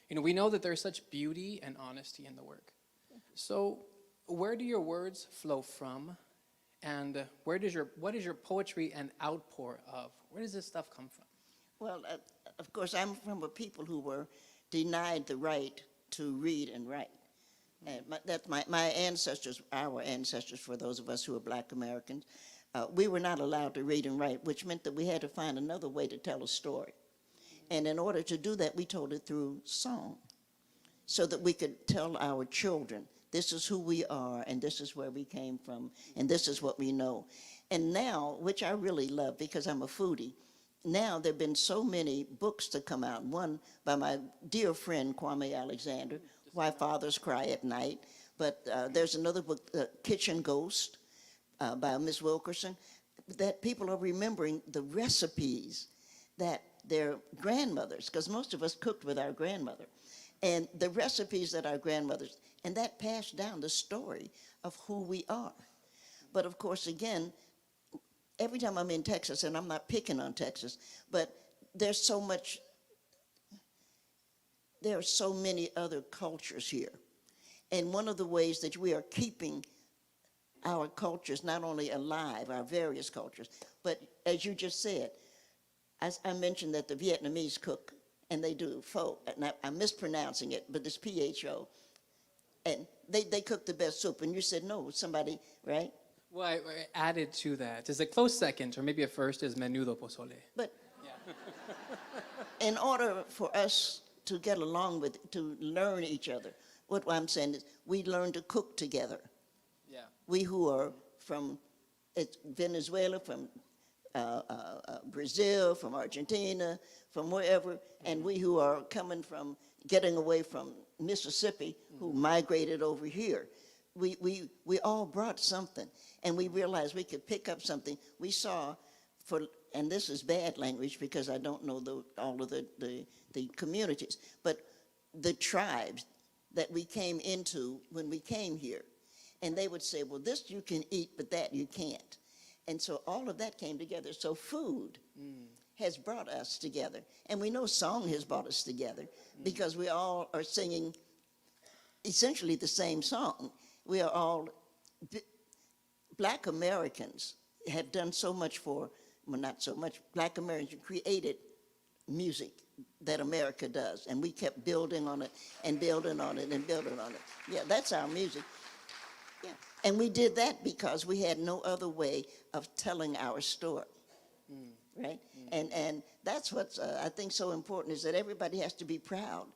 you know, we know that there's such beauty and honesty in the work. So where do your words flow from? And what is your poetry an outpour of? Where does this stuff come from? Well, of course, I'm from a people who were denied the right to read and write. And that's my ancestors, our ancestors, for those of us who are black Americans, we were not allowed to read and write, which meant that we had to find another way to tell a story. And in order to do that, we told it through song, so that we could tell our children, this is who we are, and this is where we came from, and this is what we know. And now, which I really love because I'm a foodie, now there have been so many books to come out. One by my dear friend Kwame Alexander, Why Fathers Cry at Night. But there's another book, Kitchen Ghost, by Miss Wilkerson, that people are remembering the recipes that their grandmothers, because most of us cooked with our grandmother, and the recipes that our grandmothers, and that passed down the story of who we are. But of course, again, every time I'm in Texas, and I'm not picking on Texas, but there are so many other cultures here. And one of the ways that we are keeping our cultures not only alive, our various cultures, but as you just said, as I mentioned that the Vietnamese cook, and they do pho, and I'm mispronouncing it, but it's P-H-O, and they cook the best soup, and you said no, somebody, right? Well, I added to that. As a close second, or maybe a first, is menudo pozole. But in order for us to get along with, to learn each other, what I'm saying is we learn to cook together. Yeah. We who are from Venezuela, from Brazil, from Argentina, from wherever, and we who are coming from, getting away from Mississippi, who migrated over here. We all brought something, and we realized we could pick up something. We saw, and this is bad language because I don't know all of the communities, but the tribes that we came into when we came here. And they would say, well, this you can eat, but that you can't. And so all of that came together. So food has brought us together. And we know song has brought us together because we all are singing essentially the same song. We are all, black Americans have done so much for, well, not so much, black Americans created music that America does. And we kept building on it and building on it and building on it. Yeah, that's our music. Yeah. And we did that because we had no other way of telling our story, right? And that's what's, I think, so important, is that everybody has to be proud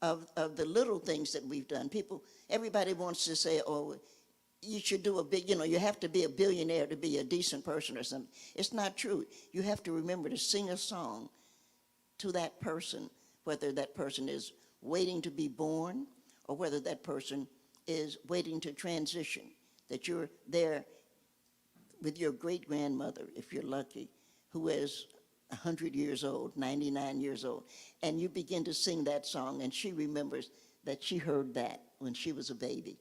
of the little things that we've done. Everybody wants to say, oh, you should do a big, you have to be a billionaire to be a decent person or something. It's not true. You have to remember to sing a song to that person, whether that person is waiting to be born or whether that person is waiting to transition, that you're there with your great-grandmother, if you're lucky, who is 100 years old, 99 years old, and you begin to sing that song, and she remembers that she heard that when she was a baby.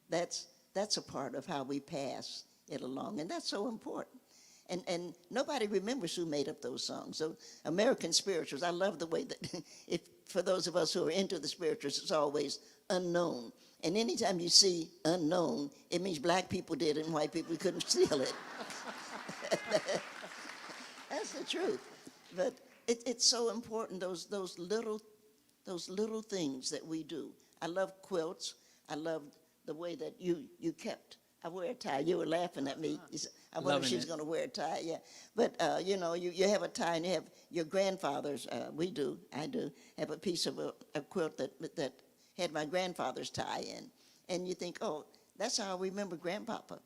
That's a part of how we pass it along, and that's so important. And nobody remembers who made up those songs. So American spirituals, I love the way that, for those of us who are into the spirituals, it's always unknown. And anytime you see unknown, it means black people did it and white people couldn't steal it. That's the truth. But it's so important, those little things that we do. I love quilts. I love the way that you kept. I wear a tie. You were laughing at me. You said, I wonder if Loving she's it. going to wear a tie. Yeah. But, you have a tie and you have your grandfather's, I do, have a piece of a quilt that had my grandfather's tie in. And you think, oh, that's how I remember Grandpapa.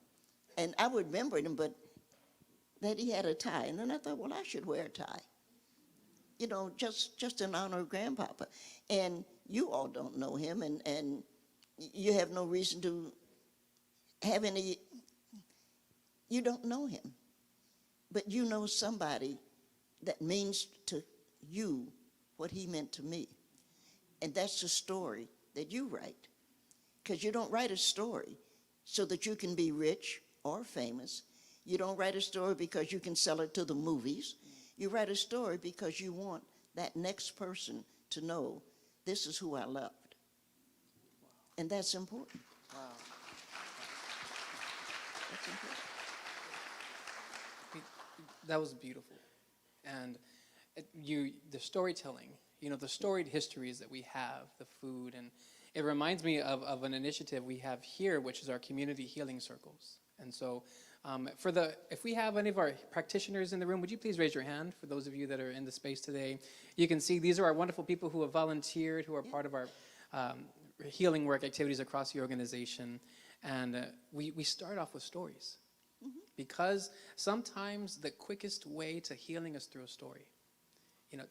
And I would remember him, but that he had a tie. And then I thought, well, I should wear a tie. Just in honor of Grandpapa. And you all don't know him, and you have no reason to have any, you don't know him. But you know somebody that means to you what he meant to me. And that's the story that you write. Because you don't write a story so that you can be rich or famous. You don't write a story because you can sell it to the movies. You write a story because you want that next person to know this is who I loved. And that's important. Wow. That's important. That was beautiful. And the storytelling, the storied histories that we have, the food, and it reminds me of an initiative we have here, which is our community healing circles. And so if we have any of our practitioners in the room, would you please raise your hand for those of you that are in the space today? You can see these are our wonderful people who have volunteered, who are part of our healing work activities across the organization. And we start off with stories. Because sometimes the quickest way to healing is through a story.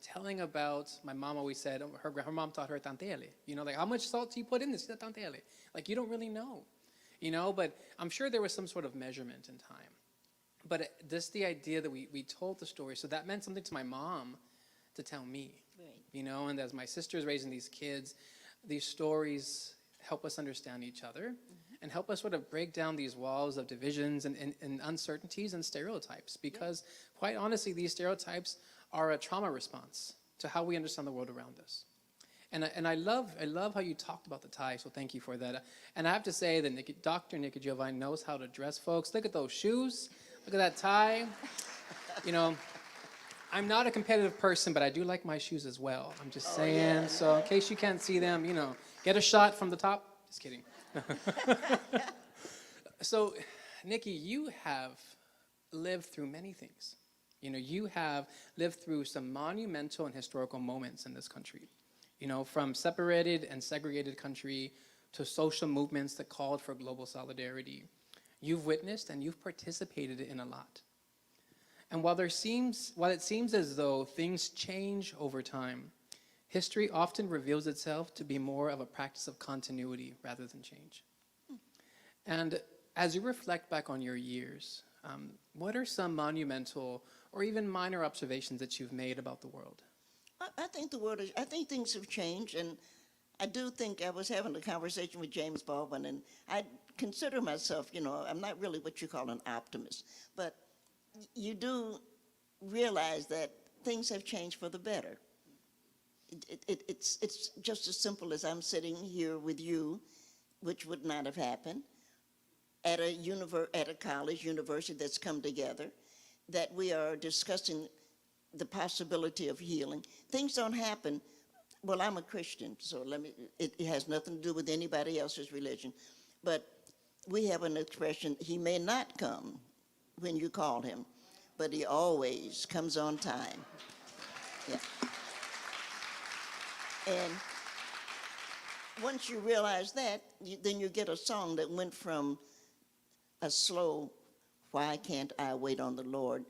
Telling about, my mom always said, her mom taught her tantele. Like, how much salt do you put in this? Tantele. Like, you don't really know. But I'm sure there was some sort of measurement in time. But just the idea that we told the story, so that meant something to my mom to tell me. Right. And as my sister's raising these kids, these stories help us understand each other and help us sort of break down these walls of divisions and uncertainties and stereotypes. Because quite honestly, these stereotypes are a trauma response to how we understand the world around us. And I love how you talked about the tie, so thank you for that. And I have to say that Dr. Nikki Giovanni knows how to dress folks. Look at those shoes. Look at that tie. I'm not a competitive person, but I do like my shoes as well. I'm just saying. Yeah. So in case you can't see them, get a shot from the top. Just kidding. So, Nikki, you have lived through many things. You have lived through some monumental and historical moments in this country. From separated and segregated country to social movements that called for global solidarity. You've witnessed and you've participated in a lot. And while it seems as though things change over time, history often reveals itself to be more of a practice of continuity rather than change. And as you reflect back on your years, what are some monumental or even minor observations that you've made about the world? I think I think things have changed, and I do think I was having a conversation with James Baldwin, and I consider myself, I'm not really what you call an optimist, but you do realize that things have changed for the better. It's just as simple as I'm sitting here with you, which would not have happened, at a college, university that's come together, that we are discussing the possibility of healing. Things don't happen. Well, I'm a Christian, so it has nothing to do with anybody else's religion. But we have an expression, he may not come when you call him, but he always comes on time. Yeah. And once you realize that, then you get a song that went from a slow, why can't I wait on the Lord,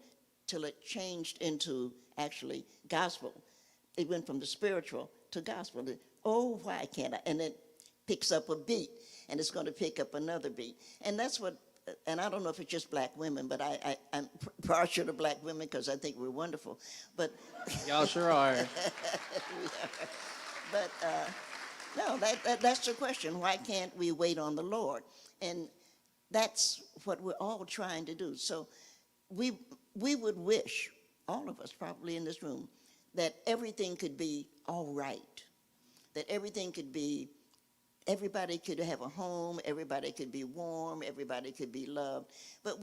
till it changed into actually gospel. It went from the spiritual to gospel. Oh, why can't I? And it picks up a beat, and it's going to pick up another beat. And that's what, and I don't know if it's just black women, but I'm partial to black women because I think we're wonderful. But y'all sure are. But no, that's the question. Why can't we wait on the Lord? And that's what we're all trying to do. So we would wish, all of us probably in this room, that everything could be all right, that everything could be, everybody could have a home, everybody could be warm, everybody could be loved. But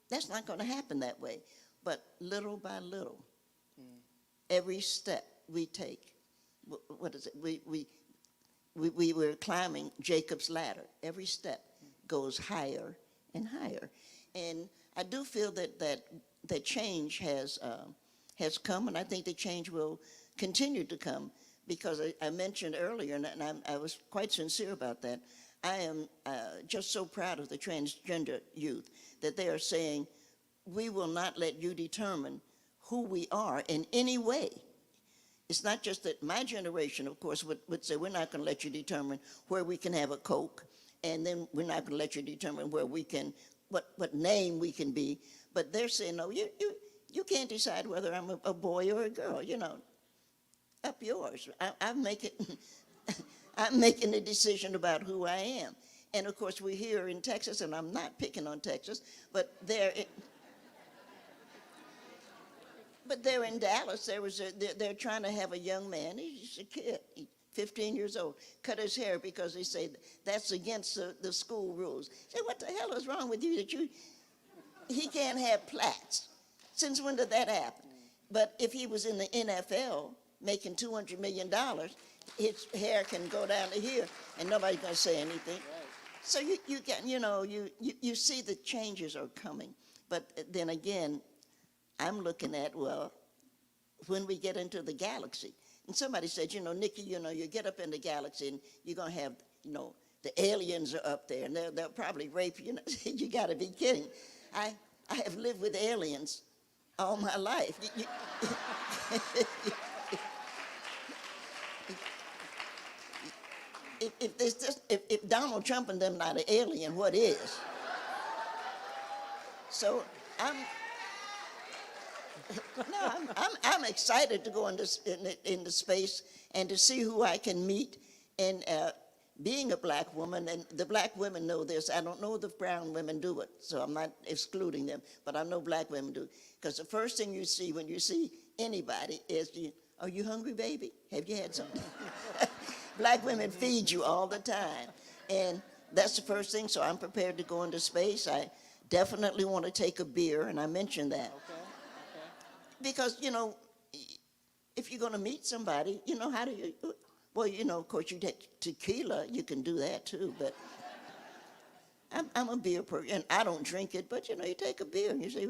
that's not going to happen that way. but little by little, every step we take, what is it? We were climbing Jacob's ladder. Every step goes higher and higher. And I do feel that change has come, and I think the change will continue to come, because I mentioned earlier, and I was quite sincere about that, I am just so proud of the transgender youth that they are saying, we will not let you determine who we are in any way. It's not just that my generation, of course, would say, we're not going to let you determine where we can have a Coke, and then we're not going to let you determine where we can, what name we can be. But they're saying, no, you can't decide whether I'm a boy or a girl, you know, up yours. I'm making the decision about who I am. And of course, we're here in Texas, and I'm not picking on Texas, but they're in Dallas. They're trying to have a young man. He's a kid, 15 years old, cut his hair because they say that's against the school rules. I say, what the hell is wrong with you that he can't have plaits? Since when did that happen? But if he was in the NFL making $200 million, his hair can go down to here, and nobody's going to say anything. Right. So you see the changes are coming. But then again, I'm looking at, well, when we get into the galaxy, and somebody said, Nikki, you get up in the galaxy and you're going to have, the aliens are up there and they'll probably rape you. You got to be kidding. I have lived with aliens all my life. If Donald Trump and them not an alien, what is? So I'm excited to go into space and to see who I can meet. And being a black woman, and the black women know this. I don't know if brown women do it, so I'm not excluding them, but I know black women do. Because the first thing you see when you see anybody is, are you hungry, baby? Have you had something? Black women feed you all the time. And that's the first thing, so I'm prepared to go into space. I definitely want to take a beer, and I mentioned that. Okay. Because, if you're going to meet somebody, how do you, well, of course, you take tequila, you can do that too, but I'm a beer person, and I don't drink it, but, you take a beer, and you say,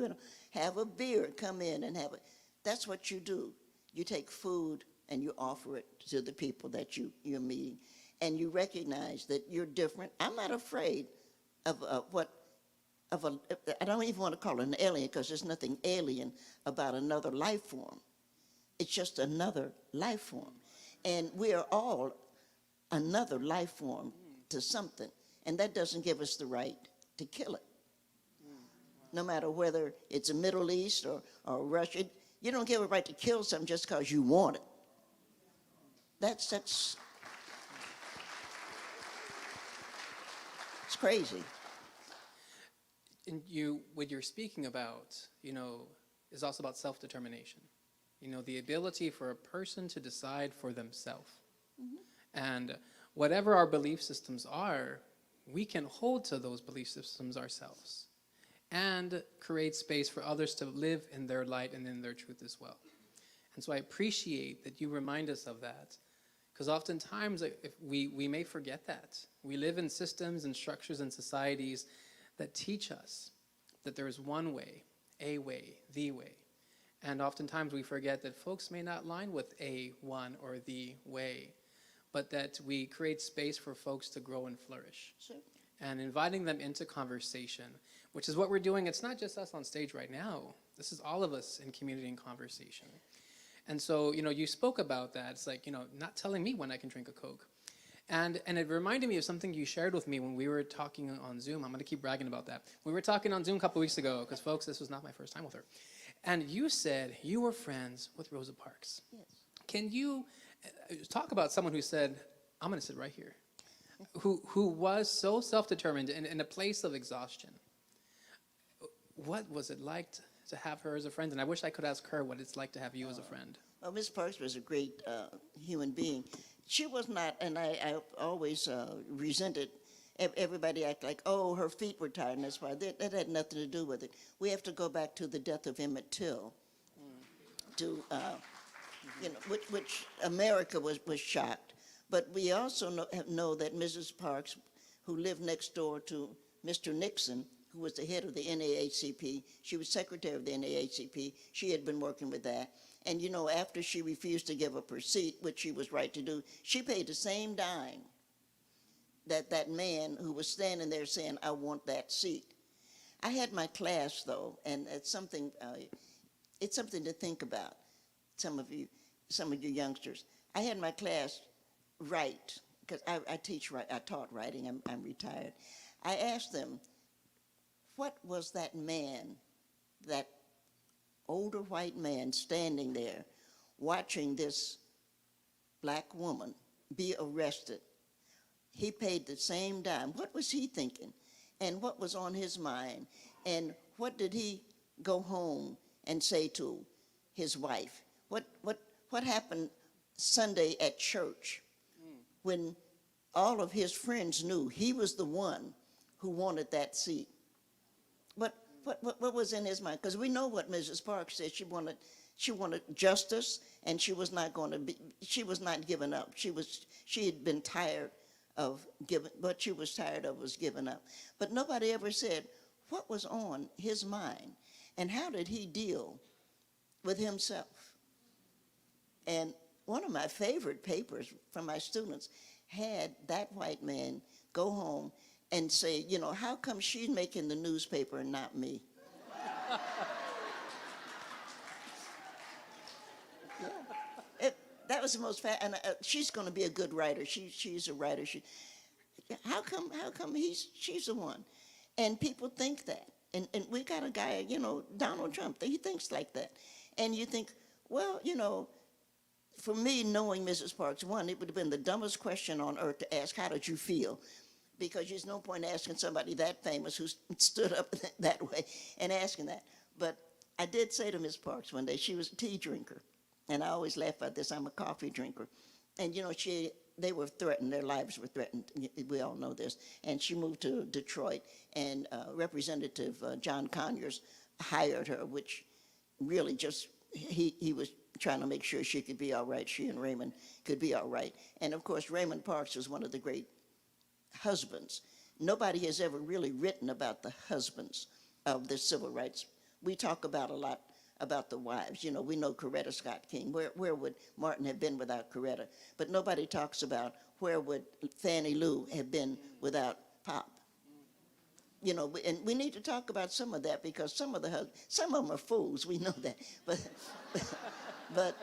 have a beer, come in and have it. That's what you do. You take food, and you offer it to the people that you're meeting, and you recognize that you're different. I'm not afraid of I don't even want to call it an alien, because there's nothing alien about another life form. It's just another life form. And we are all another life form to something. And that doesn't give us the right to kill it. No matter whether it's a Middle East or Russia, you don't give a right to kill something just because you want it. That's it's crazy. And what you're speaking about, is also about self-determination. The ability for a person to decide for themselves. Mm-hmm. And whatever our belief systems are, we can hold to those belief systems ourselves and create space for others to live in their light and in their truth as well. And so I appreciate that you remind us of that, because oftentimes if we may forget that. We live in systems and structures and societies that teach us that there is one way, a way, the way. And oftentimes we forget that folks may not align with a one or the way, but that we create space for folks to grow and flourish. Sure. And inviting them into conversation, which is what we're doing. It's not just us on stage right now. This is all of us in community and conversation. And so, you spoke about that. It's like, not telling me when I can drink a Coke. And it reminded me of something you shared with me when we were talking on Zoom. I'm going to keep bragging about that. We were talking on Zoom a couple weeks ago, because, folks, this was not my first time with her. And you said you were friends with Rosa Parks. Yes. Can you talk about someone who said, I'm going to sit right here, who was so self-determined in a place of exhaustion? What was it like to have her as a friend? And I wish I could ask her what it's like to have you as a friend. Well, Ms. Parks was a great human being. She was not, and I always resented everybody act like, oh, her feet were tired, and that's why. That had nothing to do with it. We have to go back to the death of Emmett Till, to which America was shocked. But we also know that Mrs. Parks, who lived next door to Mr. Nixon, who was the head of the NAACP, she was secretary of the NAACP. She had been working with that. And after she refused to give up her seat, which she was right to do, she paid the same dime that man who was standing there saying, I want that seat. I had my class, though, and it's something to think about, some of you youngsters. I had my class write, because I taught writing, I'm retired. I asked them, what was that man, that older white man standing there watching this black woman be arrested? He paid the same dime. What was he thinking? And what was on his mind? And what did he go home and say to his wife? What happened Sunday at church when all of his friends knew he was the one who wanted that seat? What was in his mind? Because we know what Mrs. Parks said. She wanted justice, and she was not giving up. She had been tired of giving. What she was tired of was giving up. But nobody ever said what was on his mind, and how did he deal with himself. And one of my favorite papers from my students had that white man go home and say, how come she's making the newspaper and not me? That was the most and she's going to be a good writer. She's a writer. How come she's the one? And people think that. And we got a guy, Donald Trump, he thinks like that. And you think, well, for me, knowing Mrs. Parks, one, it would have been the dumbest question on earth to ask, how did you feel? Because there's no point asking somebody that famous who stood up that way and asking that. But I did say to Miss Parks one day, she was a tea drinker. And I always laugh about this, I'm a coffee drinker. And they were threatened, their lives were threatened. We all know this. And she moved to Detroit, and Representative John Conyers hired her, which really just, he was trying to make sure she could be all right, she and Raymond could be all right. And of course, Raymond Parks was one of the great husbands. Nobody has ever really written about the husbands of the civil rights. We talk about a lot about the wives. We know Coretta Scott King. Where would Martin have been without Coretta? But nobody talks about where would Fannie Lou have been without Pop. And we need to talk about some of that, because some of them are fools. We know that, but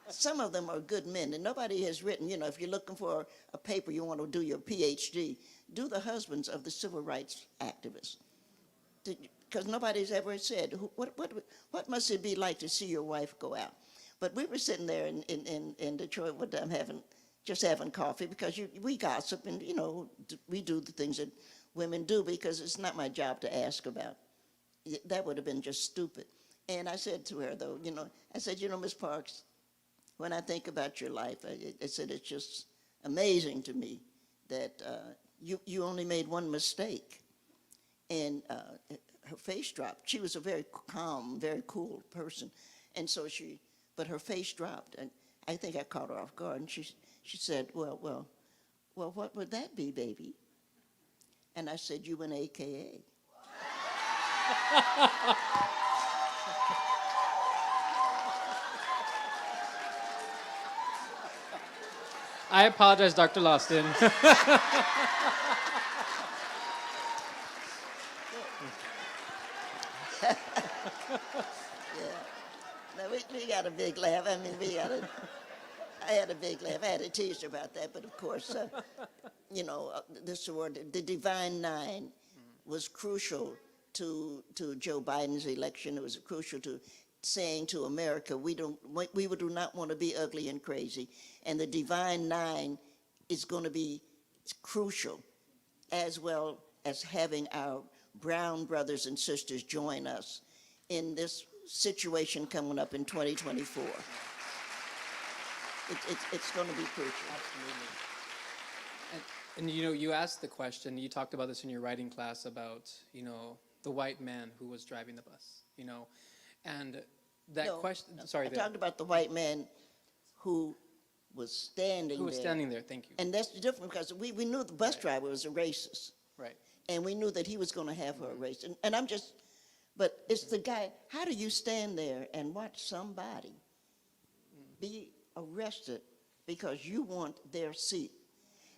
some of them are good men. And nobody has written. If you're looking for a paper, you want to do your PhD, do the husbands of the civil rights activists. Because nobody's ever said, what must it be like to see your wife go out? But we were sitting there in Detroit one time having coffee, because we gossip and, we do the things that women do, because it's not my job to ask about. That would have been just stupid. And I said to her, though, I said, Miss Parks, when I think about your life, I said, it's just amazing to me that you only made one mistake. And her face dropped. She was a very calm, very cool person. And so but her face dropped. And I think I caught her off guard. And she said, well, what would that be, baby? And I said, you an AKA. I apologize, Dr. Loston. We got a big laugh. I mean, I had a big laugh. I had a teaser about that, but of course, the sorority, the Divine Nine, was crucial to Joe Biden's election. It was crucial to saying to America, we do not want to be ugly and crazy, and the Divine Nine is going to be crucial, as well as having our brown brothers and sisters join us in this situation coming up in 2024. It's going to be crucial. Absolutely. And you asked the question, you talked about this in your writing class about, the white man who was driving the bus, and that No, question, no, sorry. I talked about the white man who was standing there. Who was standing there, thank you. And that's the difference, because we knew the bus driver was a racist. Right. And we knew that he was going to have her erased. And I'm just, but it's the guy, how do you stand there and watch somebody be arrested because you want their seat?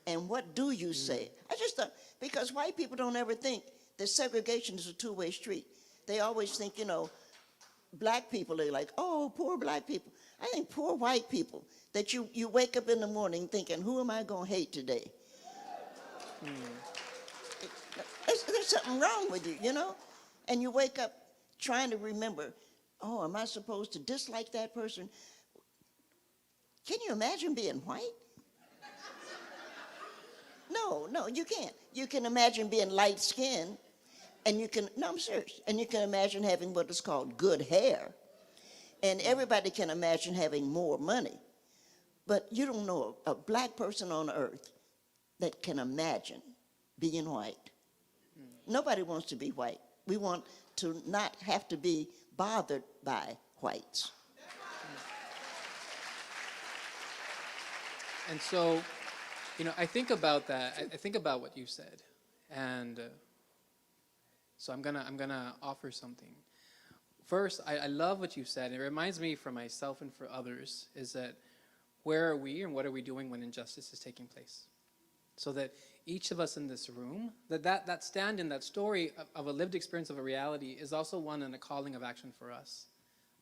And what do you say? I just thought, because white people don't ever think that segregation is a two-way street. They always think, black people, they're like, oh, poor black people. I think poor white people, that you wake up in the morning thinking, who am I going to hate today? There's something wrong with you, And you wake up trying to remember, oh, am I supposed to dislike that person? Can you imagine being white? No, you can't. You can imagine being light-skinned, and I'm serious, and you can imagine having what is called good hair. And everybody can imagine having more money. But you don't know a black person on earth that can imagine being white. Nobody wants to be white. We want to not have to be bothered by whites. And so, I think about that. I think about what you said, and so I'm gonna offer something. First, I love what you said. It reminds me for myself and for others is that where are we and what are we doing when injustice is taking place? So that each of us in this room, that stand in that story of a lived experience of a reality is also one and a calling of action for us.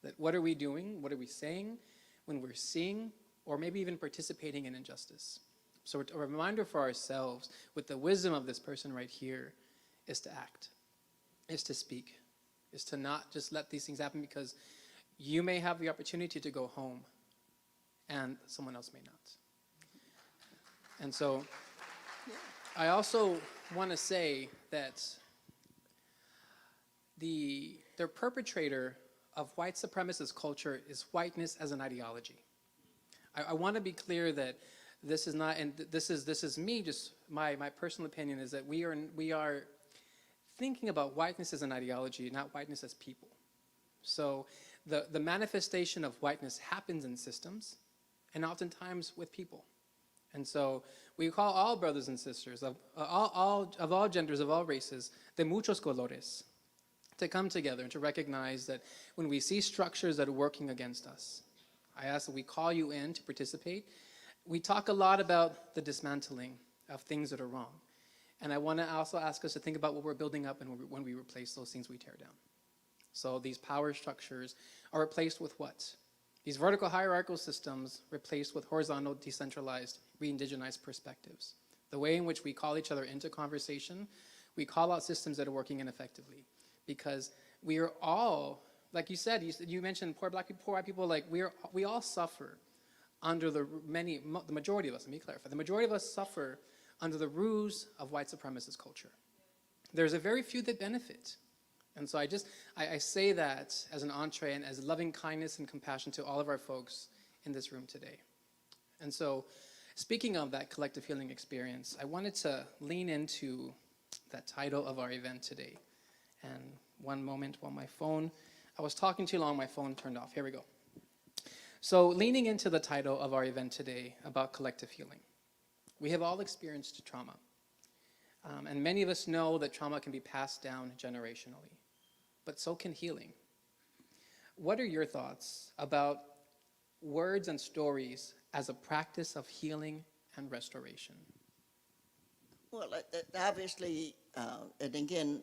That what are we doing? What are we saying when we're seeing or maybe even participating in injustice? So a reminder for ourselves with the wisdom of this person right here is to act, is to speak, is to not just let these things happen because you may have the opportunity to go home and someone else may not. And so I also want to say that the perpetrator of white supremacist culture is whiteness as an ideology. I want to be clear that this is not, and this is me, just my personal opinion is that we are thinking about whiteness as an ideology, not whiteness as people. So the manifestation of whiteness happens in systems and oftentimes with people. And so we call all brothers and sisters of all genders, of all races, de muchos colores, to come together and to recognize that when we see structures that are working against us, I ask that we call you in to participate. We talk a lot about the dismantling of things that are wrong. And I want to also ask us to think about what we're building up and when we replace those things we tear down. So these power structures are replaced with what? These vertical hierarchical systems replaced with horizontal, decentralized, re-indigenized perspectives. The way in which we call each other into conversation, we call out systems that are working ineffectively. Because we are all, like you said, you mentioned poor black people, poor white people, like we all suffer under the majority of us, let me clarify, the majority of us suffer under the ruse of white supremacist culture. There's a very few that benefit. And so I say that as an entree and as loving kindness and compassion to all of our folks in this room today. And so speaking of that collective healing experience, I wanted to lean into that title of our event today. And one moment while I was talking too long, my phone turned off. Here we go. So leaning into the title of our event today about collective healing. We have all experienced trauma. And many of us know that trauma can be passed down generationally, but so can healing. What are your thoughts about words and stories as a practice of healing and restoration? Well, obviously, and again,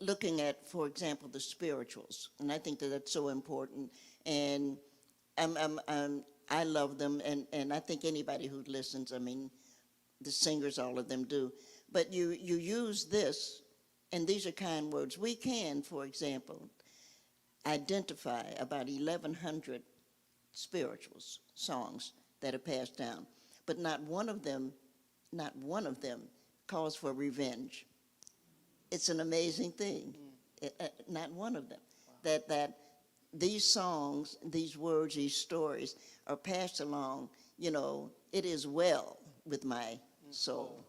looking at, for example, the spirituals, and I think that that's so important, and I love them, and I think anybody who listens, I mean, the singers, all of them do, but you use this, and these are kind words. We can, for example, identify about 1,100 spirituals, songs that are passed down, but not one of them calls for revenge. It's an amazing thing. Not one of them. Wow. That these songs, these words, these stories are passed along, it is well with my So,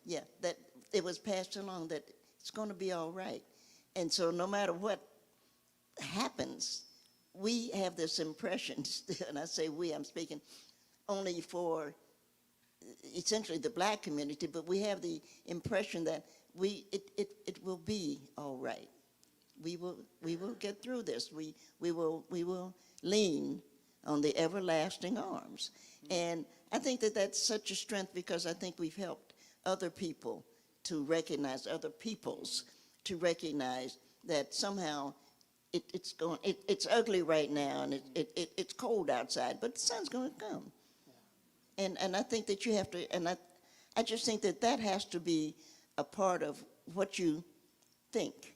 yeah, that it was passed along that it's going to be all right. And so no matter what happens, we have this impression, and I say we, I'm speaking only for essentially the black community, but we have the impression that it will be all right. We will get through this. We will lean on the everlasting arms. And I think that that's such a strength because I think we've helped other people to recognize, other peoples to recognize that somehow it's ugly right now and it's cold outside, but the sun's going to come. And I think that you have to, and I just think that that has to be a part of what you think,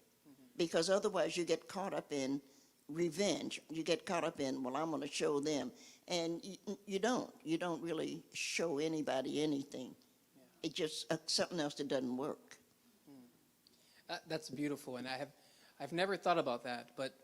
because otherwise you get caught up in revenge. You get caught up in, well, I'm going to show them. And you don't really show anybody anything. It just something else that doesn't work. That's beautiful, and I've never thought about that, but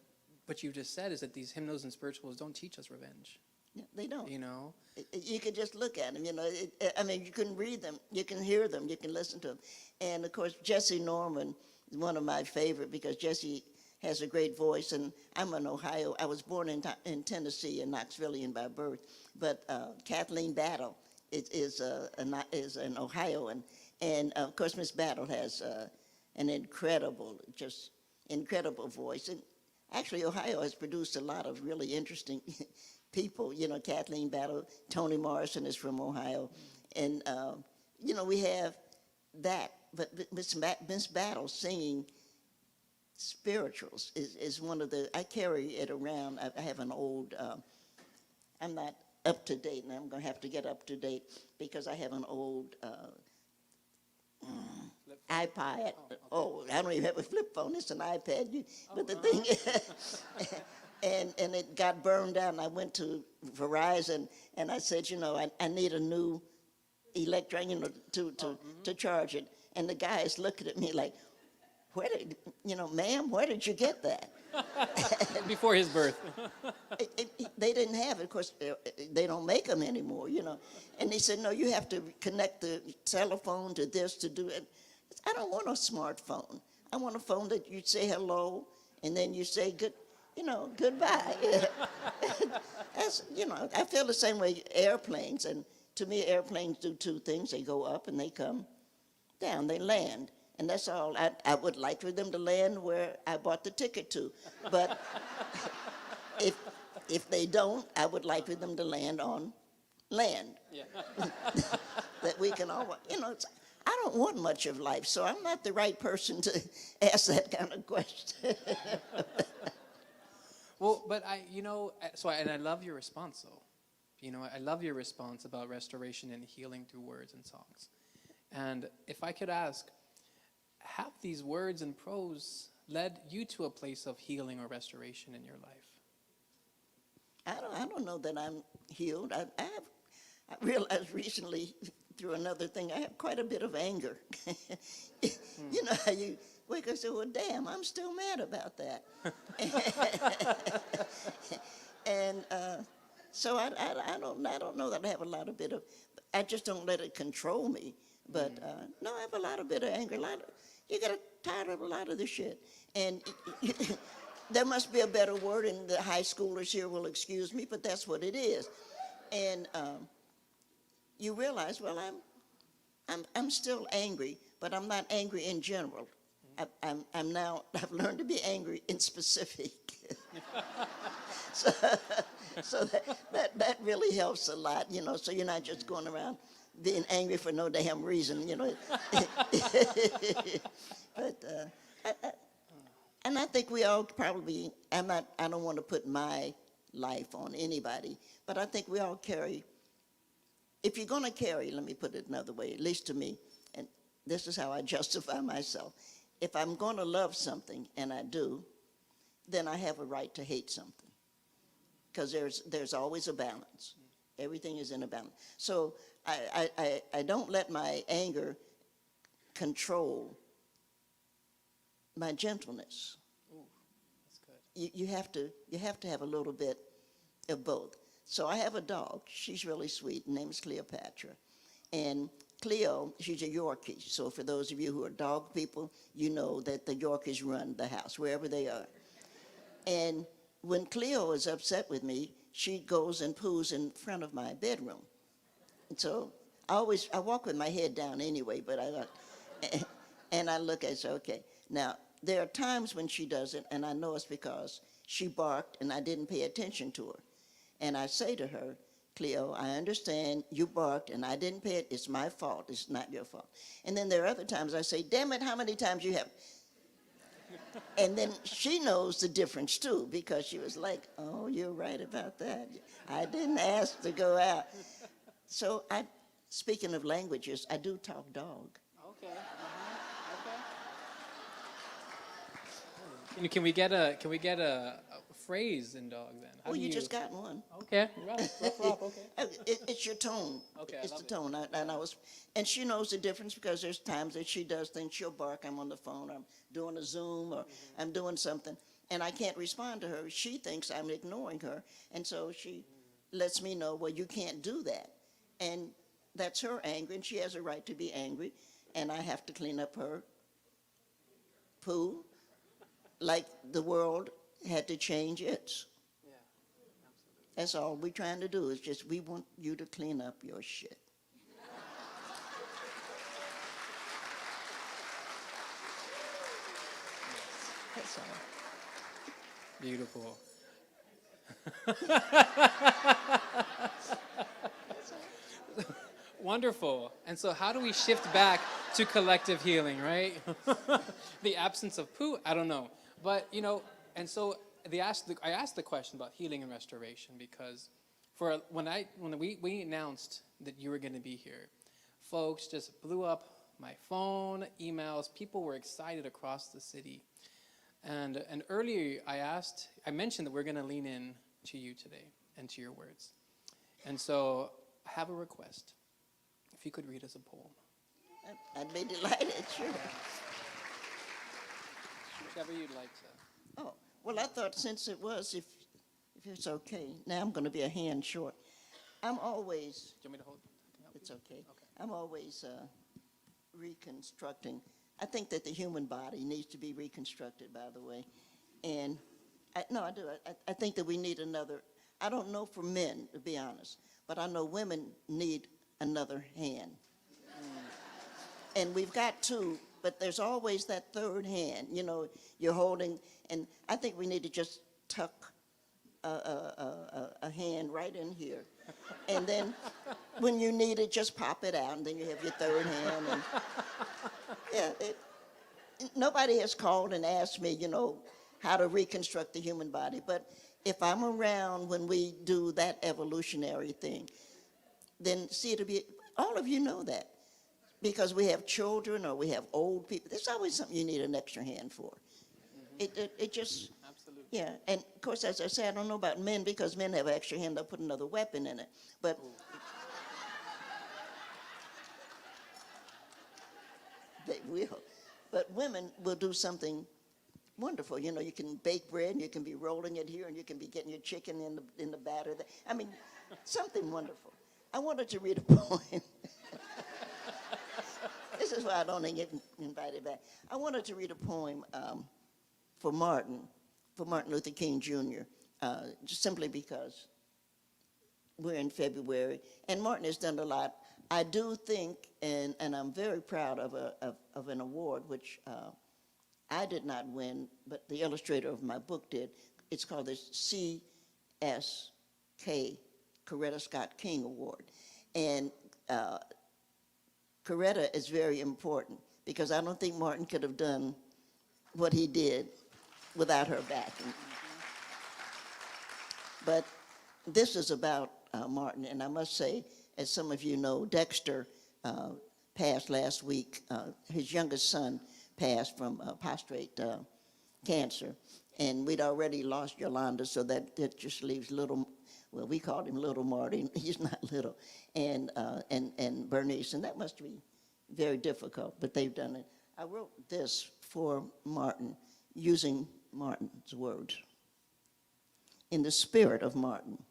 what you just said is that these hymnals and spirituals don't teach us revenge. Yeah, they don't. You know? You can just look at them, you know. I mean, you can read them, you can hear them, you can listen to them. And, of course, Jesse Norman is one of my favorite because Jesse has a great voice, and I'm in Ohio. I was born in Tennessee, in Knoxvillian by birth, but Kathleen Battle is an Ohioan. And, of course, Miss Battle has an incredible voice. And actually, Ohio has produced a lot of really interesting people. You know, Kathleen Battle, Toni Morrison is from Ohio. And, you know, we have that. But Miss Battle singing spirituals is one of the, I carry it around. I have an old, I'm not up to date, and I'm going to have to get up to date because I have an old iPod. Oh, I don't even have a flip phone. It's an iPad. But the thing is, and it got burned out, and I went to Verizon, and I said, you know, I need a new electron, you know, to charge it. And the guys looking at me like, ma'am, where did you get that? Before his birth. They didn't have it. Of course, they don't make them anymore, you know. And they said, no, you have to connect the telephone to this to do it. I don't want a smartphone. I want a phone that you say hello, and then you say goodbye. That's, you know, I feel the same way airplanes. And to me, airplanes do two things. They go up and they come down. They land. And that's all. I would like for them to land where I bought the ticket to. But if they don't, I would like for them to land on land. Yeah. That we can all, you know, I don't want much of life, so I'm not the right person to ask that kind of question. Well, but I love your response, though. You know, I love your response about restoration and healing through words and songs. And if I could ask, have these words and prose led you to a place of healing or restoration in your life? I don't know that I'm healed. I realized recently through another thing, I have quite a bit of anger. You know how you wake up and say, well, damn, I'm still mad about that. And so I don't know that I have a lot of I just don't let it control me. But no, I have a lot of bit of anger. You get tired of a lot of the shit. And there must be a better word, and the high schoolers here will excuse me, but that's what it is. And you realize, well, I'm still angry, but I'm not angry in general. I've learned to be angry in specific. So that really helps a lot, you know, so you're not just going around being angry for no damn reason, you know. But and I think we all probably, I don't want to put my life on anybody, but I think we all carry, if you're going to carry, let me put it another way, at least to me, and this is how I justify myself. If I'm going to love something, and I do, then I have a right to hate something, because there's always a balance. Everything is in a balance. So I don't let my anger control my gentleness. Ooh, that's good. You have to have a little bit of both. So I have a dog. She's really sweet. Her name is Cleopatra. And Cleo, she's a Yorkie. So for those of you who are dog people, you know that the Yorkies run the house, wherever they are. And when Cleo is upset with me, she goes and poos in front of my bedroom. And so I walk with my head down anyway, but and I look at her, okay. Now, there are times when she does it, and I know it's because she barked and I didn't pay attention to her. And I say to her, Cleo, I understand you barked and I didn't pay it. It's my fault. It's not your fault. And then there are other times I say, damn it, how many times you have? And then she knows the difference too, because she was like, oh, you're right about that. I didn't ask to go out. So speaking of languages, I do talk dog. Okay. Okay. Can we get a phrase in dog then? How Oh, do you just got one. Okay. Rough, okay. It's your tone. Okay, It's I the love it. tone. And she knows the difference because there's times that she does things. She'll bark. I'm on the phone. I'm doing a Zoom or I'm doing something, and I can't respond to her. She thinks I'm ignoring her, and so she lets me know, well, you can't do that, and that's her anger, and she has a right to be angry, and I have to clean up her poo, like the world had to change its. That's all we're trying to do is just, we want you to clean up your shit. That's all. Beautiful. Wonderful. And so how do we shift back to collective healing, right? The absence of poo, I don't know. But, and so I asked the question about healing and restoration because when we announced that you were going to be here, folks just blew up my phone, emails. People were excited across the city. And earlier I mentioned that we're going to lean in to you today and to your words. And so I have a request. If you could read us a poem. I'd be delighted, sure. Whichever you'd like to. Oh, well, I thought since it was, if it's okay, now I'm going to be a hand short. I'm always. Do you want me to hold? It's okay. I'm always reconstructing. I think that the human body needs to be reconstructed, by the way. And I do. I think that we need another. I don't know for men, to be honest, but I know women need another hand. And we've got two, but there's always that third hand. You're holding, and I think we need to just tuck a hand right in here. And then when you need it, just pop it out, and then you have your third hand. And nobody has called and asked me, how to reconstruct the human body. But if I'm around when we do that evolutionary thing, then it'll be, all of you know that. Because we have children or we have old people, there's always something you need an extra hand for. It just, absolutely. Yeah. And of course, as I say, I don't know about men because men have an extra hand, they'll put another weapon in it. But they will. But women will do something wonderful. You can bake bread and you can be rolling it here and you can be getting your chicken in the batter. I mean, something wonderful. I wanted to read a poem. This is why I don't get invited back. I wanted to read a poem for Martin Luther King Jr., just simply because we're in February, and Martin has done a lot. I do think, and I'm very proud of an award, which I did not win, but the illustrator of my book did. It's called the CSK, Coretta Scott King Award. And Coretta is very important because I don't think Martin could have done what he did without her backing. But this is about Martin, and I must say, as some of you know, Dexter passed last week. His youngest son passed from prostate cancer, and we'd already lost Yolanda, so that just leaves little. Well, we called him Little Marty. He's not little, and Bernice, and that must be very difficult. But they've done it. I wrote this for Martin, using Martin's words. In the spirit of Martin,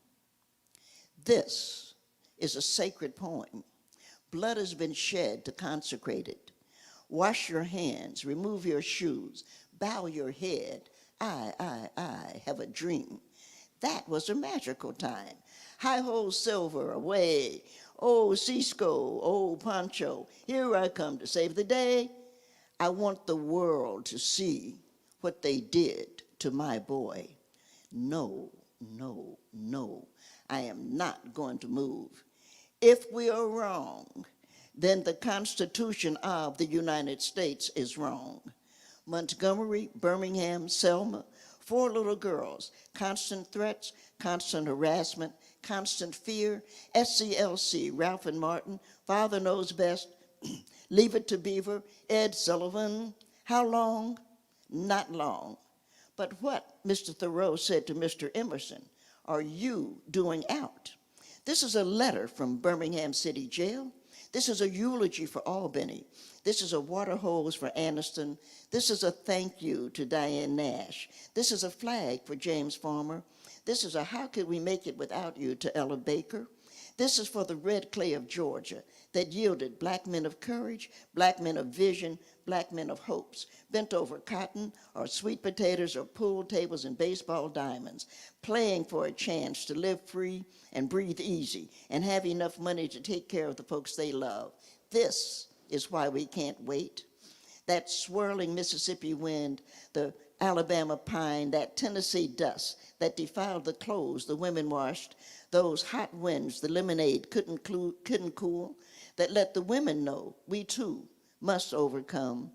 this is a sacred poem Blood has been shed to consecrate it. Wash your hands, remove your shoes, bow your head. I have a dream. That was a magical time. Hi-ho, silver, away. Oh, Cisco, oh, Pancho, here I come to save the day. I want the world to see what they did to my boy. No, no, no, I am not going to move. If we are wrong, then the Constitution of the United States is wrong. Montgomery, Birmingham, Selma, 4 little girls, constant threats, constant harassment, constant fear, SCLC, Ralph and Martin, Father Knows Best, Leave It to Beaver, Ed Sullivan. How long? Not long. But what, Mr. Thoreau said to Mr. Emerson, are you doing out? This is a letter from Birmingham City Jail. This is a eulogy for Albany. This is a water hose for Anniston. This is a thank you to Diane Nash. This is a flag for James Farmer. This is a how could we make it without you to Ella Baker. This is for the red clay of Georgia that yielded black men of courage, black men of vision, black men of hopes, bent over cotton or sweet potatoes or pool tables and baseball diamonds, playing for a chance to live free and breathe easy and have enough money to take care of the folks they love. This is why we can't wait. That swirling Mississippi wind, the Alabama pine, that Tennessee dust that defiled the clothes the women washed, those hot winds the lemonade couldn't cool, that let the women know we too must overcome.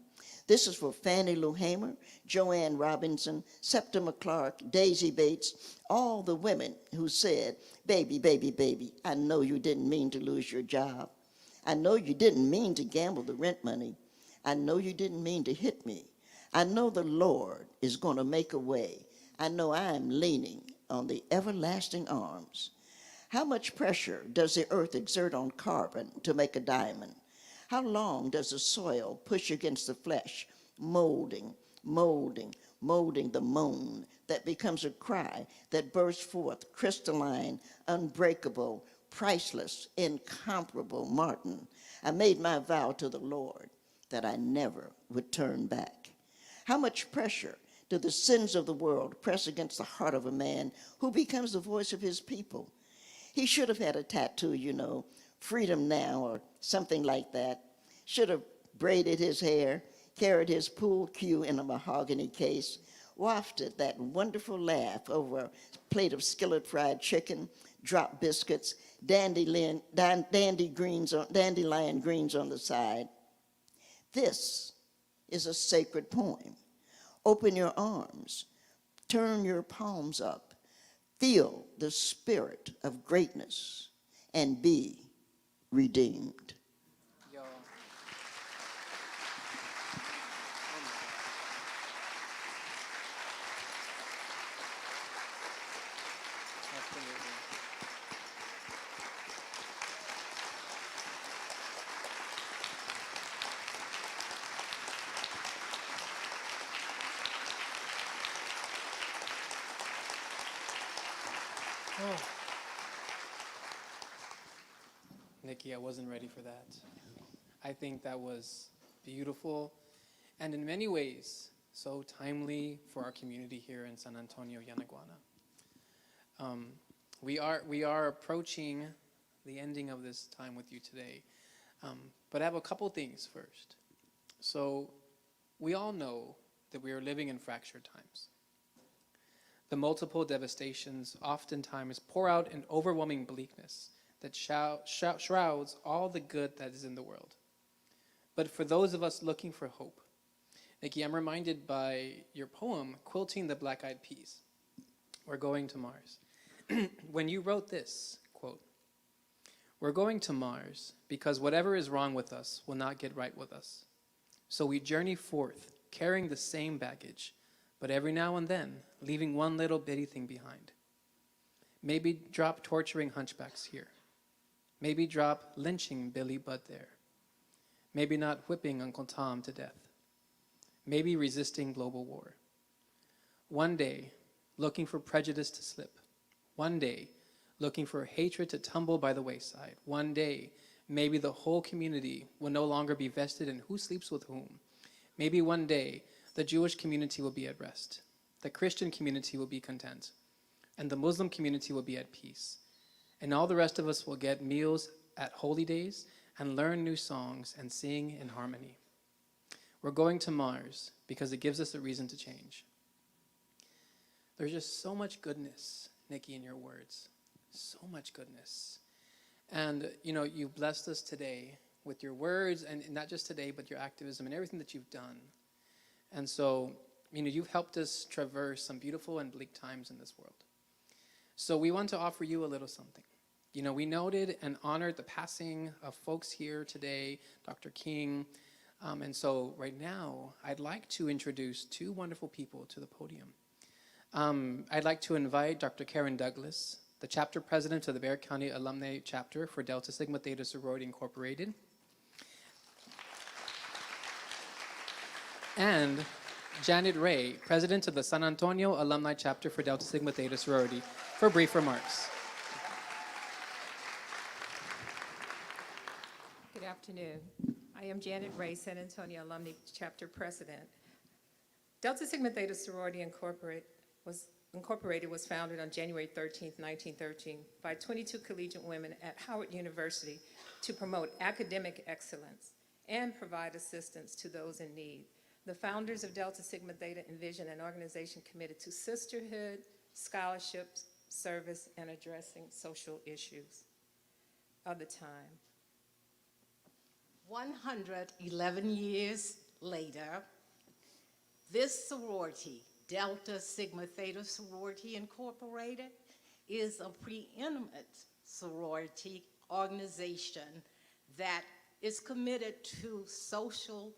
This is for Fannie Lou Hamer, Joanne Robinson, Septima Clark, Daisy Bates, all the women who said, baby, baby, baby, I know you didn't mean to lose your job. I know you didn't mean to gamble the rent money. I know you didn't mean to hit me. I know the Lord is going to make a way. I know I'm leaning on the everlasting arms. How much pressure does the earth exert on carbon to make a diamond? How long does the soil push against the flesh, molding, molding, molding the moan that becomes a cry that bursts forth, crystalline, unbreakable, priceless, incomparable, Martin? I made my vow to the Lord that I never would turn back. How much pressure do the sins of the world press against the heart of a man who becomes the voice of his people? He should have had a tattoo, you know, freedom now or something like that. Should have braided his hair, carried his pool cue in a mahogany case, wafted that wonderful laugh over a plate of skillet fried chicken, drop biscuits, dandelion greens on the side. This is a sacred poem. Open your arms, turn your palms up, feel the spirit of greatness, and be redeemed. Yo. Absolutely. Oh. Nikki, I wasn't ready for that. I think that was beautiful and in many ways so timely for our community here in San Antonio, Yanaguana. We are approaching the ending of this time with you today, but I have a couple things first. So we all know that we are living in fractured times. The multiple devastations oftentimes pour out an overwhelming bleakness that shrouds all the good that is in the world. But for those of us looking for hope, Nikki, I'm reminded by your poem, Quilting the Black-Eyed Peas, We're Going to Mars. When you wrote this, quote, "We're going to Mars because whatever is wrong with us will not get right with us. So we journey forth carrying the same baggage, but every now and then leaving one little bitty thing behind. Maybe drop torturing hunchbacks here. Maybe drop lynching Billy Budd there. Maybe not whipping Uncle Tom to death. Maybe resisting global war. One day, looking for prejudice to slip. One day, looking for hatred to tumble by the wayside. One day, Maybe the whole community will no longer be vested in who sleeps with whom. Maybe one day the Jewish community will be at rest, the Christian community will be content, and the Muslim community will be at peace. And all the rest of us will get meals at holy days and learn new songs and sing in harmony. We're going to Mars because it gives us a reason to change. There's just so much goodness, Nikki, in your words. So much goodness. And, you know, you blessed us today with your words, and not just today, but your activism and everything that you've done. And so, you know, you've helped us traverse some beautiful and bleak times in this world. So we want to offer you a little something. You know, we noted and honored the passing of folks here today, Dr. King. And so right now, I'd like to introduce two wonderful people to the podium. I'd like to invite Dr. Karen Douglas, the chapter president of the Bexar County Alumni Chapter for Delta Sigma Theta Sorority Incorporated. And Janet Ray, president of the San Antonio Alumni Chapter for Delta Sigma Theta Sorority, for brief remarks. Good afternoon. I am Janet Ray, San Antonio Alumni Chapter President. Delta Sigma Theta Sorority Incorporated was founded on January 13, 1913 by 22 collegiate women at Howard University to promote academic excellence and provide assistance to those in need. The founders of Delta Sigma Theta envisioned an organization committed to sisterhood, scholarships, service, and addressing social issues of the time. 111 years later, this sorority, Delta Sigma Theta Sorority Incorporated, is a preeminent sorority organization that is committed to social